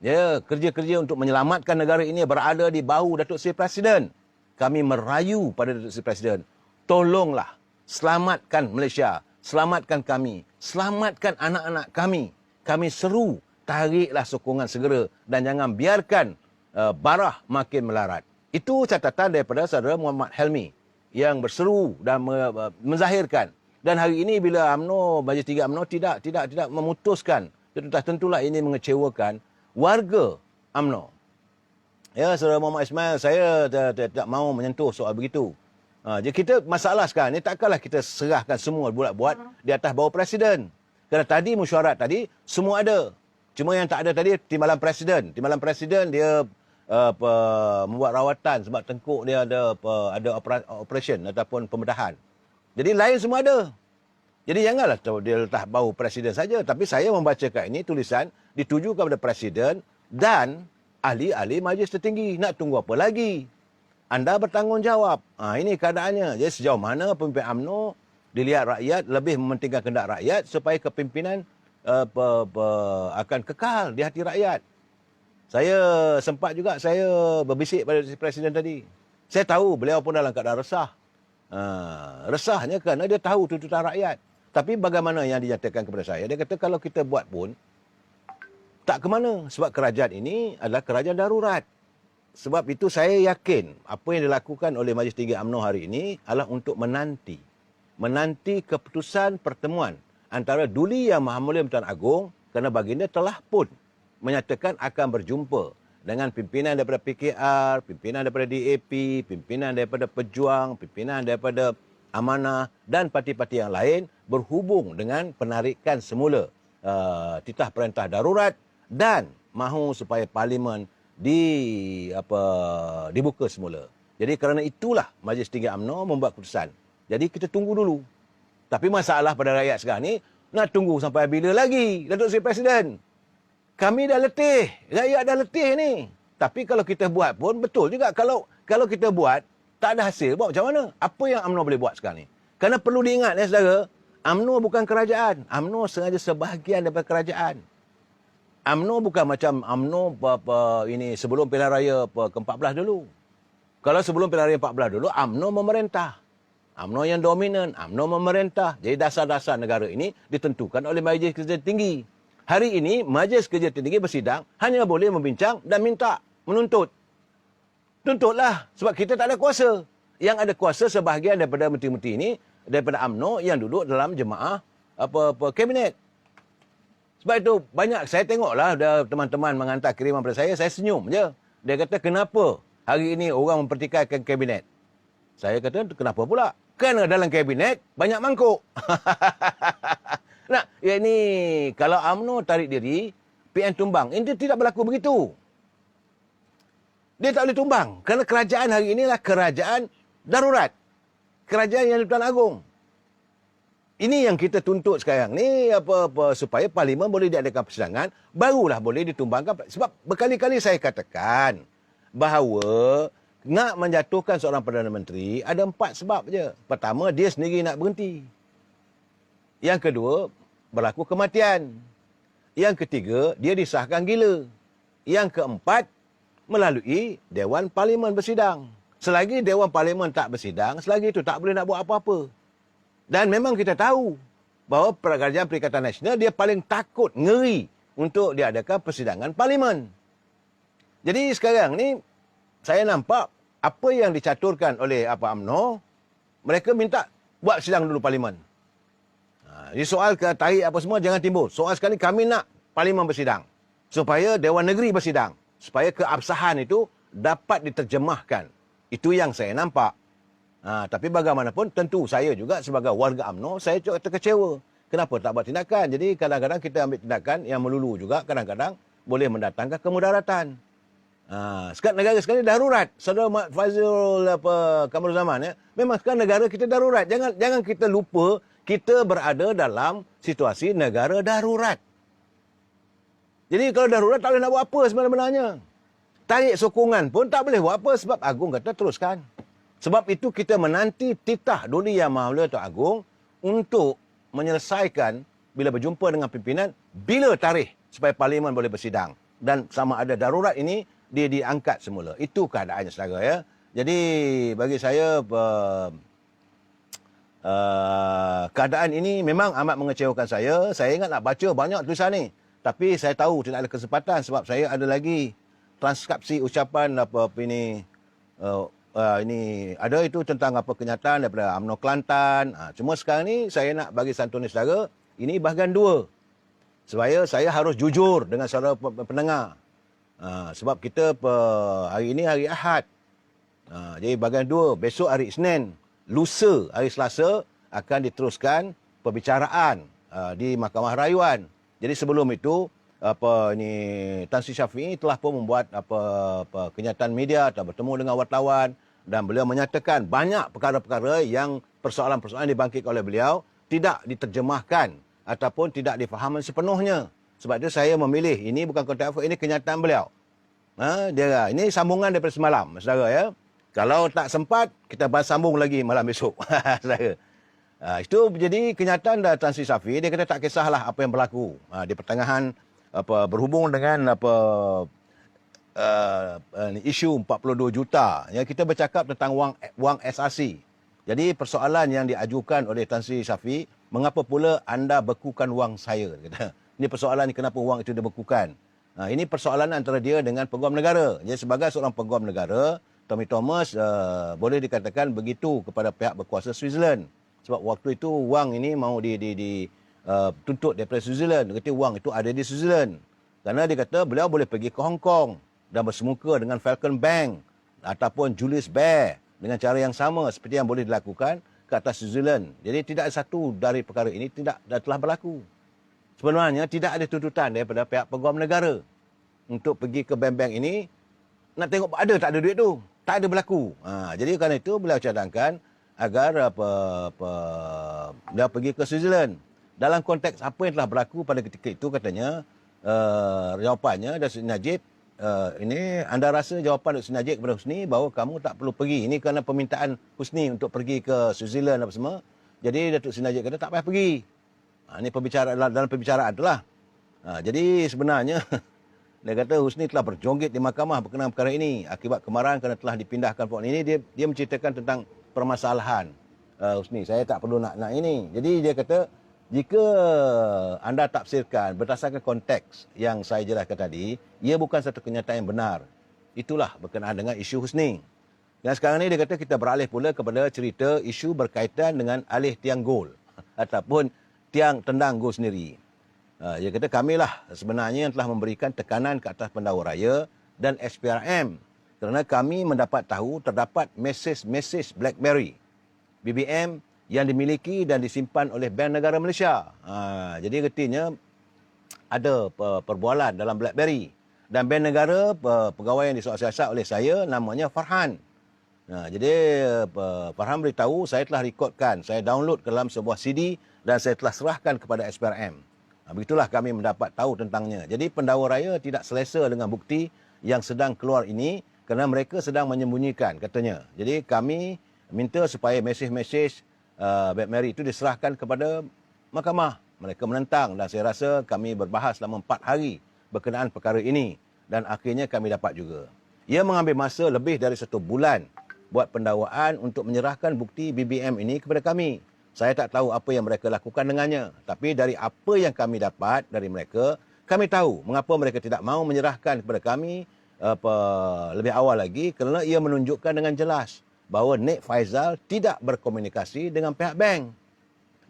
[SPEAKER 1] Ya, kerja-kerja untuk menyelamatkan negara ini berada di bahu Datuk Seri Presiden. Kami merayu pada Datuk Seri Presiden, tolonglah selamatkan Malaysia, selamatkan kami, selamatkan anak-anak kami. Kami seru, tariklah sokongan segera dan jangan biarkan barah makin melarat. Itu catatan daripada saudara Muhammad Helmi yang berseru dan menzahirkan. Dan hari ini bila UMNO, Majlis Tinggi UMNO tidak memutuskan, tentulah ini mengecewakan warga UMNO. Ya, saudara Muhammad Ismail, saya tidak mahu menyentuh soal begitu. Jadi kita masalah sekarang ni takkanlah kita serahkan semua bulat-bulat di atas bawah Presiden. Kerana tadi mesyuarat tadi semua ada. Cuma yang tak ada tadi timbalan Presiden. Timbalan Presiden dia membuat rawatan sebab tengkuk dia ada operation ataupun pembedahan. Jadi lain semua ada. Jadi janganlah dia letak bau Presiden saja. Tapi saya membacakan ini tulisan dituju kepada Presiden dan ahli-ahli majlis tertinggi. Nak tunggu apa lagi? Anda bertanggungjawab. Ini keadaannya. Jadi sejauh mana pemimpin UMNO dilihat rakyat lebih mementingkan kehendak rakyat supaya kepimpinan akan kekal di hati rakyat. Saya sempat juga saya berbisik pada Presiden tadi. Saya tahu beliau pun dalam keadaan resah. Resahnya kerana dia tahu tuntutan rakyat. Tapi bagaimana yang dinyatakan kepada saya? Dia kata kalau kita buat pun tak ke mana. Sebab kerajaan ini adalah kerajaan darurat. Sebab itu saya yakin apa yang dilakukan oleh Majlis Tinggi UMNO hari ini adalah untuk menanti keputusan pertemuan antara Duli Yang Maha Mulia Pertuan Agong kerana baginda telah pun menyatakan akan berjumpa dengan pimpinan daripada PKR, pimpinan daripada DAP, pimpinan daripada Pejuang, pimpinan daripada Amanah dan parti-parti yang lain berhubung dengan penarikan semula titah perintah darurat dan mahu supaya parlimen dibuka semula. Jadi kerana itulah Majlis Tinggi UMNO membuat keputusan. Jadi kita tunggu dulu. Tapi masalah pada rakyat sekarang ni nak tunggu sampai bila lagi Datuk Seri Presiden? Kami dah letih, rakyat dah letih ni. Tapi kalau kita buat pun betul juga. Kalau kita buat tak ada hasil, buat macam mana? Apa yang UMNO boleh buat sekarang ni? Kerana perlu diingat ya saudara, UMNO bukan kerajaan. UMNO sengaja sebahagian daripada kerajaan. UMNO bukan macam UMNO ini sebelum pilihan raya ke-14 dulu. Kalau sebelum pilihan raya 14 dulu, UMNO memerintah. UMNO yang dominan, UMNO memerintah. Jadi dasar-dasar negara ini ditentukan oleh Majlis Kerja Tinggi. Hari ini, Majlis Kerja Tinggi bersidang hanya boleh membincang dan minta, menuntut. Tuntutlah, sebab kita tak ada kuasa. Yang ada kuasa sebahagian daripada menteri-menteri ini, daripada UMNO yang duduk dalam jemaah kabinet. Sebab itu, banyak saya tengoklah teman-teman menghantar kiriman pada saya senyum je. Dia kata, kenapa hari ini orang mempertikaikan kabinet? Saya kata, kenapa pula? Kerana dalam kabinet banyak mangkuk. Nah, ya ini kalau UMNO tarik diri, PN tumbang. Ini tidak berlaku begitu. Dia tak boleh tumbang. Kerana kerajaan hari ini adalah kerajaan darurat. kerajaan Yang di-Pertuan Agong. Ini yang kita tuntut sekarang ni supaya parlimen boleh diadakan persidangan, barulah boleh ditumbangkan. Sebab berkali-kali saya katakan bahawa nak menjatuhkan seorang Perdana Menteri ada 4 sebab je. Pertama, dia sendiri nak berhenti. Yang kedua, berlaku kematian. Yang ketiga, dia disahkan gila. Yang keempat, melalui Dewan Parlimen bersidang. Selagi Dewan Parlimen tak bersidang, selagi itu tak boleh nak buat apa-apa. Dan memang kita tahu bahawa Kerajaan Perikatan Nasional dia paling takut, ngeri untuk diadakan persidangan Parlimen. Jadi sekarang ni saya nampak apa yang dicaturkan oleh UMNO, mereka minta buat sidang dulu Parlimen. Jadi soal tarik apa semua jangan timbul. Soal sekali kami nak Parlimen bersidang. Supaya Dewan Negeri bersidang. Supaya keabsahan itu dapat diterjemahkan. Itu yang saya nampak. Tapi bagaimanapun tentu saya juga sebagai warga UMNO, saya juga terkecewa. Kenapa tak buat tindakan? Jadi kadang-kadang kita ambil tindakan yang melulu juga kadang-kadang boleh mendatangkan kemudaratan. Sekarang negara sekarang ni darurat. Saudara Mat Fazil Kamaruzzaman, memang sekarang negara kita darurat. Jangan kita lupa kita berada dalam situasi negara darurat. Jadi kalau darurat tak boleh nak buat apa sebenarnya. Tarik sokongan pun tak boleh buat apa sebab Agung kata teruskan. Sebab itu kita menanti titah Duli Yang Maha Mulia Tuan Agong untuk menyelesaikan bila berjumpa dengan pimpinan bila tarikh supaya Parlimen boleh bersidang. Dan sama ada darurat ini dia diangkat semula. Itu keadaannya saudara ya. Jadi bagi saya keadaan ini memang amat mengecewakan saya. Saya ingat nak baca banyak tulisan ni. Tapi saya tahu tidak ada kesempatan sebab saya ada lagi transkripsi ucapan ini ada itu tentang kenyataan daripada UMNO Kelantan. Cuma sekarang ni saya nak bagi santuni saudara, ini bahagian 2. Supaya saya harus jujur dengan saudara pendengar. Sebab kita hari ini hari Ahad. Jadi bahagian 2, besok hari Isnin, lusa hari Selasa akan diteruskan perbicaraan di Mahkamah Rayuan. Jadi sebelum itu Tan Sri Syafiee telah pun membuat kenyataan media atau bertemu dengan wartawan dan beliau menyatakan banyak perkara-perkara yang persoalan-persoalan dibangkitkan oleh beliau tidak diterjemahkan ataupun tidak difahami sepenuhnya. Sebab itu saya memilih ini bukan konteks apa, ini kenyataan beliau. Ini sambungan daripada semalam, saudara ya. Kalau tak sempat kita bahas sambung lagi malam besok, saudara. Itu jadi kenyataan dari Tan Sri Syafiee, dia kata tak kisahlah apa yang berlaku di pertengahan berhubung dengan isu 42 juta. Ya, kita bercakap tentang wang SRC. Jadi persoalan yang diajukan oleh Tan Sri Syafiee, mengapa pula anda bekukan wang saya? Kata. Ini persoalan kenapa wang itu dibekukan. Ini persoalan antara dia dengan peguam negara. Jadi sebagai seorang peguam negara, Tommy Thomas boleh dikatakan begitu kepada pihak berkuasa Switzerland. Sebab waktu itu wang ini mau dituntut daripada Switzerland. Dia kata wang itu ada di Switzerland. Karena dia kata beliau boleh pergi ke Hong Kong dan bersemuka dengan Falcon Bank ataupun Julius Baer dengan cara yang sama seperti yang boleh dilakukan ke atas Switzerland. Jadi tidak satu dari perkara ini telah berlaku. Sebenarnya tidak ada tuntutan daripada pihak peguam negara untuk pergi ke bank-bank ini nak tengok ada tak ada duit tu. Tak ada berlaku. Jadi kerana itu beliau cadangkan agar beliau pergi ke Switzerland. Dalam konteks apa yang telah berlaku pada ketika itu katanya jawapannya Datuk Seri Najib ini anda rasa jawapan Datuk Seri Najib kepada Husni bahawa kamu tak perlu pergi. Ini kerana permintaan Husni untuk pergi ke Switzerland apa semua. Jadi Datuk Seri Najib kata tak payah pergi. Ini dalam perbicaraan itulah. Jadi sebenarnya dia kata Husni telah berjonggit di mahkamah berkenaan perkara ini akibat kemarahan kerana telah dipindahkan puan ini. Dia menceritakan tentang permasalahan Husni. Saya tak perlu nak ini. Jadi dia kata jika anda tafsirkan berdasarkan konteks yang saya jelaskan tadi, ia bukan satu kenyataan yang benar. Itulah berkenaan dengan isu Husni. Dan sekarang ni dia kata kita beralih pula kepada cerita isu berkaitan dengan alih tiang gol ataupun tiang tendang gol sendiri. Dia kata kamilah sebenarnya yang telah memberikan tekanan ke atas pendakwa raya dan SPRM kerana kami mendapat tahu terdapat mesej BlackBerry BBM yang dimiliki dan disimpan oleh Bank Negara Malaysia. Jadi artinya ada perbualan dalam BlackBerry dan Bank Negara pegawai yang disiasat oleh saya namanya Farhan. Jadi Farhan beritahu saya telah rekodkan, saya download ke dalam sebuah CD dan saya telah serahkan kepada SPRM. Begitulah kami mendapat tahu tentangnya. Jadi pendakwa raya tidak selesa dengan bukti yang sedang keluar ini kerana mereka sedang menyembunyikan katanya. Jadi kami minta supaya mesej-mesej BlackBerry itu diserahkan kepada mahkamah. Mereka menentang dan saya rasa kami berbahas selama 4 hari berkenaan perkara ini dan akhirnya kami dapat juga. Ia mengambil masa lebih dari 1 bulan buat pendakwaan untuk menyerahkan bukti BBM ini kepada kami. Saya tak tahu apa yang mereka lakukan dengannya. Tapi dari apa yang kami dapat dari mereka, kami tahu mengapa mereka tidak mahu menyerahkan kepada kami lebih awal lagi kerana ia menunjukkan dengan jelas bahawa Nik Faizal tidak berkomunikasi dengan pihak bank.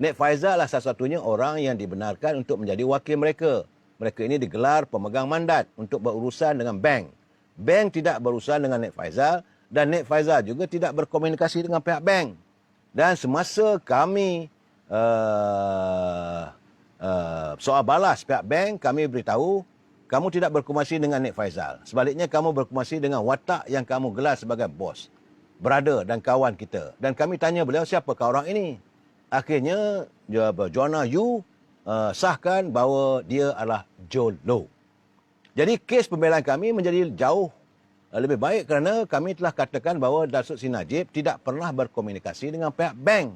[SPEAKER 1] Nik Faizal adalah salah satunya orang yang dibenarkan untuk menjadi wakil mereka. Mereka ini digelar pemegang mandat untuk berurusan dengan bank. Bank tidak berurusan dengan Nik Faizal dan Nik Faizal juga tidak berkomunikasi dengan pihak bank. Dan semasa kami soal balas pihak bank, kami beritahu, kamu tidak berkomunikasi dengan Nik Faizal. Sebaliknya, kamu berkomunikasi dengan watak yang kamu gelar sebagai bos, brother dan kawan kita. Dan kami tanya beliau, siapakah orang ini? Akhirnya, Joanna Yu sahkan bahawa dia adalah Jolo. Jadi, kes pembelaan kami menjadi jauh lebih baik kerana kami telah katakan bahawa Datuk Seri Najib tidak pernah berkomunikasi dengan pihak bank.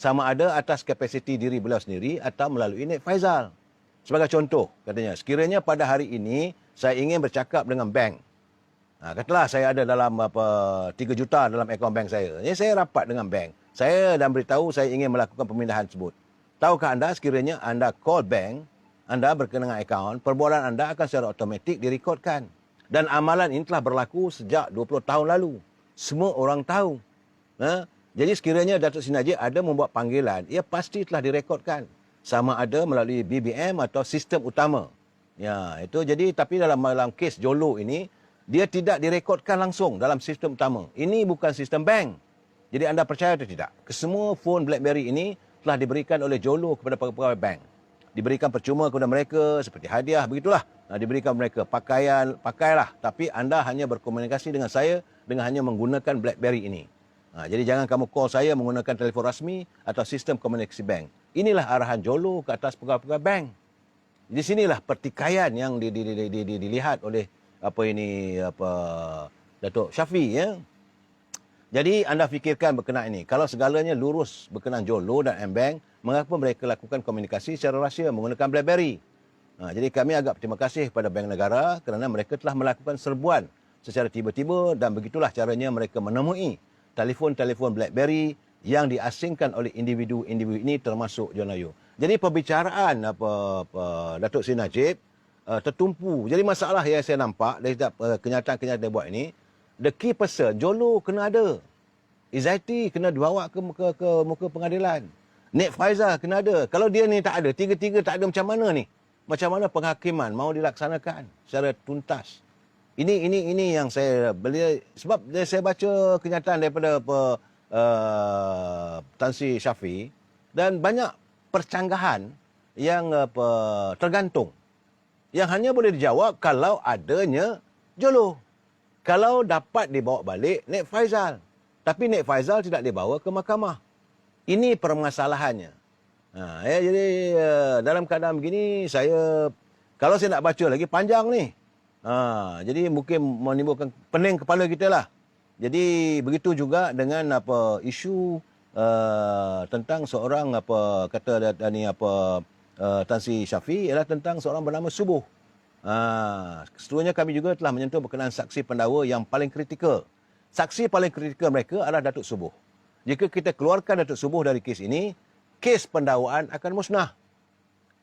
[SPEAKER 1] Sama ada atas kapasiti diri beliau sendiri atau melalui Nik Faizal. Sebagai contoh, katanya, sekiranya pada hari ini saya ingin bercakap dengan bank. Katalah saya ada dalam 3 juta dalam akaun bank saya. Jadi saya rapat dengan bank. Saya dan beritahu saya ingin melakukan pemindahan tersebut. Tahukah anda sekiranya anda call bank, anda berkenaan akaun, perbualan anda akan secara automatik direkodkan. Dan amalan ini telah berlaku sejak 20 tahun lalu. Semua orang tahu. Jadi sekiranya Datuk Seri Najib ada membuat panggilan, ia pasti telah direkodkan. Sama ada melalui BBM atau sistem utama. Ya, itu jadi tapi dalam kes Jolo ini, dia tidak direkodkan langsung dalam sistem utama. Ini bukan sistem bank. Jadi anda percaya atau tidak? Kesemua phone BlackBerry ini telah diberikan oleh Jolo kepada pegawai bank. Diberikan percuma kepada mereka seperti hadiah, begitulah. Diberikan mereka pakailah. Tapi anda hanya berkomunikasi dengan saya dengan hanya menggunakan BlackBerry ini. Jadi jangan kamu call saya menggunakan telefon rasmi atau sistem komunikasi bank. Inilah arahan Jolo ke atas pegawai-pegawai bank. Di sinilah pertikaian yang dilihat oleh Datuk Syafi, ya. Jadi anda fikirkan berkenaan ini. Kalau segalanya lurus berkenaan Jolo dan M-Bank, mengapa mereka lakukan komunikasi secara rahsia menggunakan BlackBerry? Jadi kami agak berterima kasih kepada Bank Negara kerana mereka telah melakukan serbuan secara tiba-tiba dan begitulah caranya mereka menemui telefon-telefon BlackBerry yang diasingkan oleh individu-individu ini termasuk Joanna Yu. Jadi perbicaraan Datuk Seri Najib tertumpu. Jadi masalah yang saya nampak dari kenyataan-kenyataan dia buat ini, the key person, Jolo kena ada. Izzati kena dibawa ke muka pengadilan. Nik Faizal kena ada. Kalau dia ni tak ada, tiga-tiga tak ada, macam mana ni? Macam mana penghakiman mau dilaksanakan secara tuntas? Ini yang saya beli sebab saya baca kenyataan daripada Tan Sri Syafi dan banyak percanggahan yang tergantung. Yang hanya boleh dijawab kalau adanya Jolo. Kalau dapat dibawa balik Nik Faizal. Tapi Nik Faizal tidak dibawa ke mahkamah. Ini permasalahannya. Jadi dalam keadaan begini, kalau saya nak baca lagi panjang ni. Jadi mungkin menimbulkan pening kepala kita lah. Jadi begitu juga dengan isu tentang seorang Tan Sri Syafi ialah tentang seorang bernama Subuh. Seterusnya kami juga telah menyentuh berkenaan saksi pendakwa yang paling kritikal. Saksi paling kritikal mereka adalah Datuk Subuh. Jika kita keluarkan Datuk Subuh dari kes ini, kes pendakwaan akan musnah.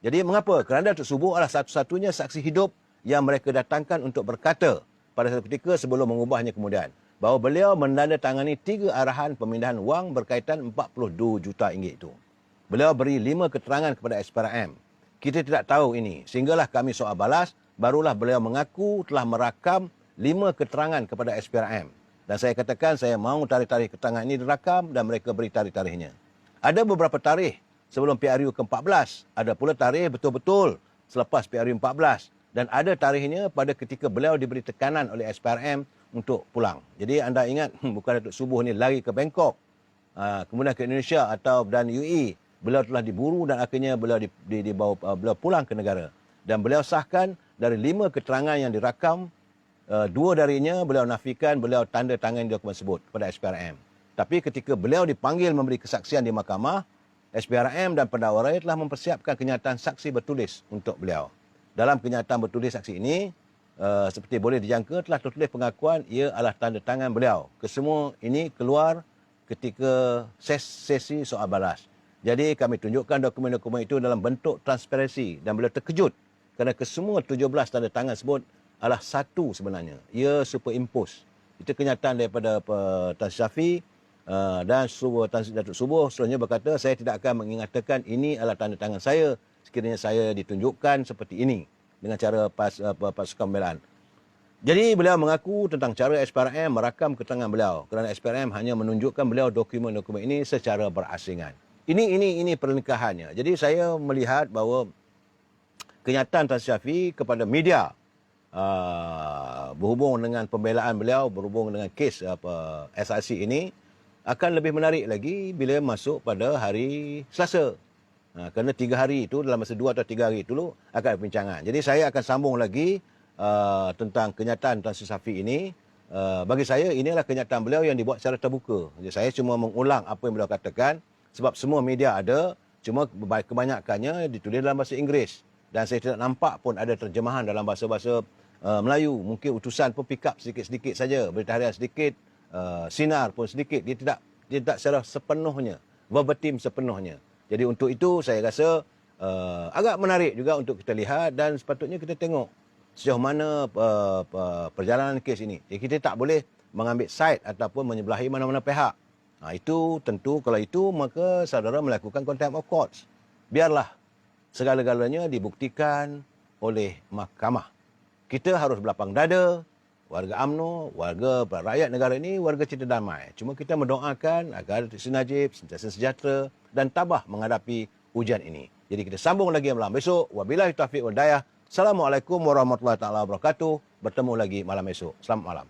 [SPEAKER 1] Jadi mengapa? Kerana Datuk Subuh adalah satu-satunya saksi hidup yang mereka datangkan untuk berkata pada satu ketika sebelum mengubahnya kemudian, bahawa beliau menandatangani 3 arahan pemindahan wang berkaitan 42 juta ringgit itu. Beliau beri 5 keterangan kepada SPRM. Kita tidak tahu ini. Sehinggalah kami soal balas, barulah beliau mengaku telah merakam 5 keterangan kepada SPRM. Dan saya katakan saya mahu tarikh-tarikh keterangan ini dirakam dan mereka beri tarikh-tarikhnya. Ada beberapa tarikh sebelum PRU ke-14. Ada pula tarikh betul-betul selepas PRU 14. Dan ada tarikhnya pada ketika beliau diberi tekanan oleh SPRM untuk pulang. Jadi anda ingat bukan Datuk Subuh ni lari ke Bangkok, kemudian ke Indonesia atau dan UAE. Beliau telah diburu dan akhirnya beliau dibawa beliau pulang ke negara. Dan beliau sahkan dari 5 keterangan yang dirakam, 2 darinya beliau nafikan, beliau tanda tangan dokumen tersebut kepada SPRM. Tapi ketika beliau dipanggil memberi kesaksian di mahkamah, SPRM dan pendakwa raya telah mempersiapkan kenyataan saksi bertulis untuk beliau. Dalam kenyataan bertulis saksi ini, seperti boleh dijangka telah tertulis pengakuan ia adalah tanda tangan beliau. Kesemua ini keluar ketika sesi soal balas. Jadi kami tunjukkan dokumen-dokumen itu dalam bentuk transparansi dan beliau terkejut kerana kesemua 17 tanda tangan tersebut adalah satu sebenarnya. Ia superimpose. Itu kenyataan daripada Tan Syafi dan Datuk Subuh seterusnya berkata, saya tidak akan mengatakan ini adalah tanda tangan saya sekiranya saya ditunjukkan seperti ini dengan cara pasukan pembelaan. Jadi beliau mengaku tentang cara SPRM merakam keterangan beliau kerana SPRM hanya menunjukkan beliau dokumen-dokumen ini secara berasingan. Ini pernikahannya. Jadi saya melihat bahawa kenyataan Tan Syafi kepada media berhubung dengan pembelaan beliau, berhubung dengan kes SRC ini akan lebih menarik lagi bila masuk pada hari Selasa. Kerana 3 hari itu, dalam masa 2 atau 3 hari itu akan ada perbincangan. Jadi saya akan sambung lagi tentang kenyataan Tan Sri Safi ini. Bagi saya, inilah kenyataan beliau yang dibuat secara terbuka. Jadi saya cuma mengulang apa yang beliau katakan sebab semua media ada, cuma kebanyakannya ditulis dalam bahasa Inggeris. Dan saya tidak nampak pun ada terjemahan dalam bahasa-bahasa Melayu. Mungkin utusan pun pick up sedikit-sedikit saja, berita harian sedikit, sinar pun sedikit. Dia tidak secara sepenuhnya, verbatim sepenuhnya. Jadi untuk itu saya rasa agak menarik juga untuk kita lihat dan sepatutnya kita tengok sejauh mana perjalanan kes ini. Jadi kita tak boleh mengambil side ataupun menyebelahi mana-mana pihak. Itu tentu kalau itu maka saudara melakukan contempt of courts. Biarlah segala-galanya dibuktikan oleh mahkamah. Kita harus berlapang dada, warga UMNO, warga rakyat negara ini, warga cita damai. Cuma kita mendoakan agar Datuk Seri Najib sentiasa sejahtera dan tabah menghadapi ujian ini. Jadi kita sambung lagi malam besok. Wabillahi taufiq wal hidayah. Assalamualaikum warahmatullahi taala wabarakatuh. Bertemu lagi malam esok. Selamat malam.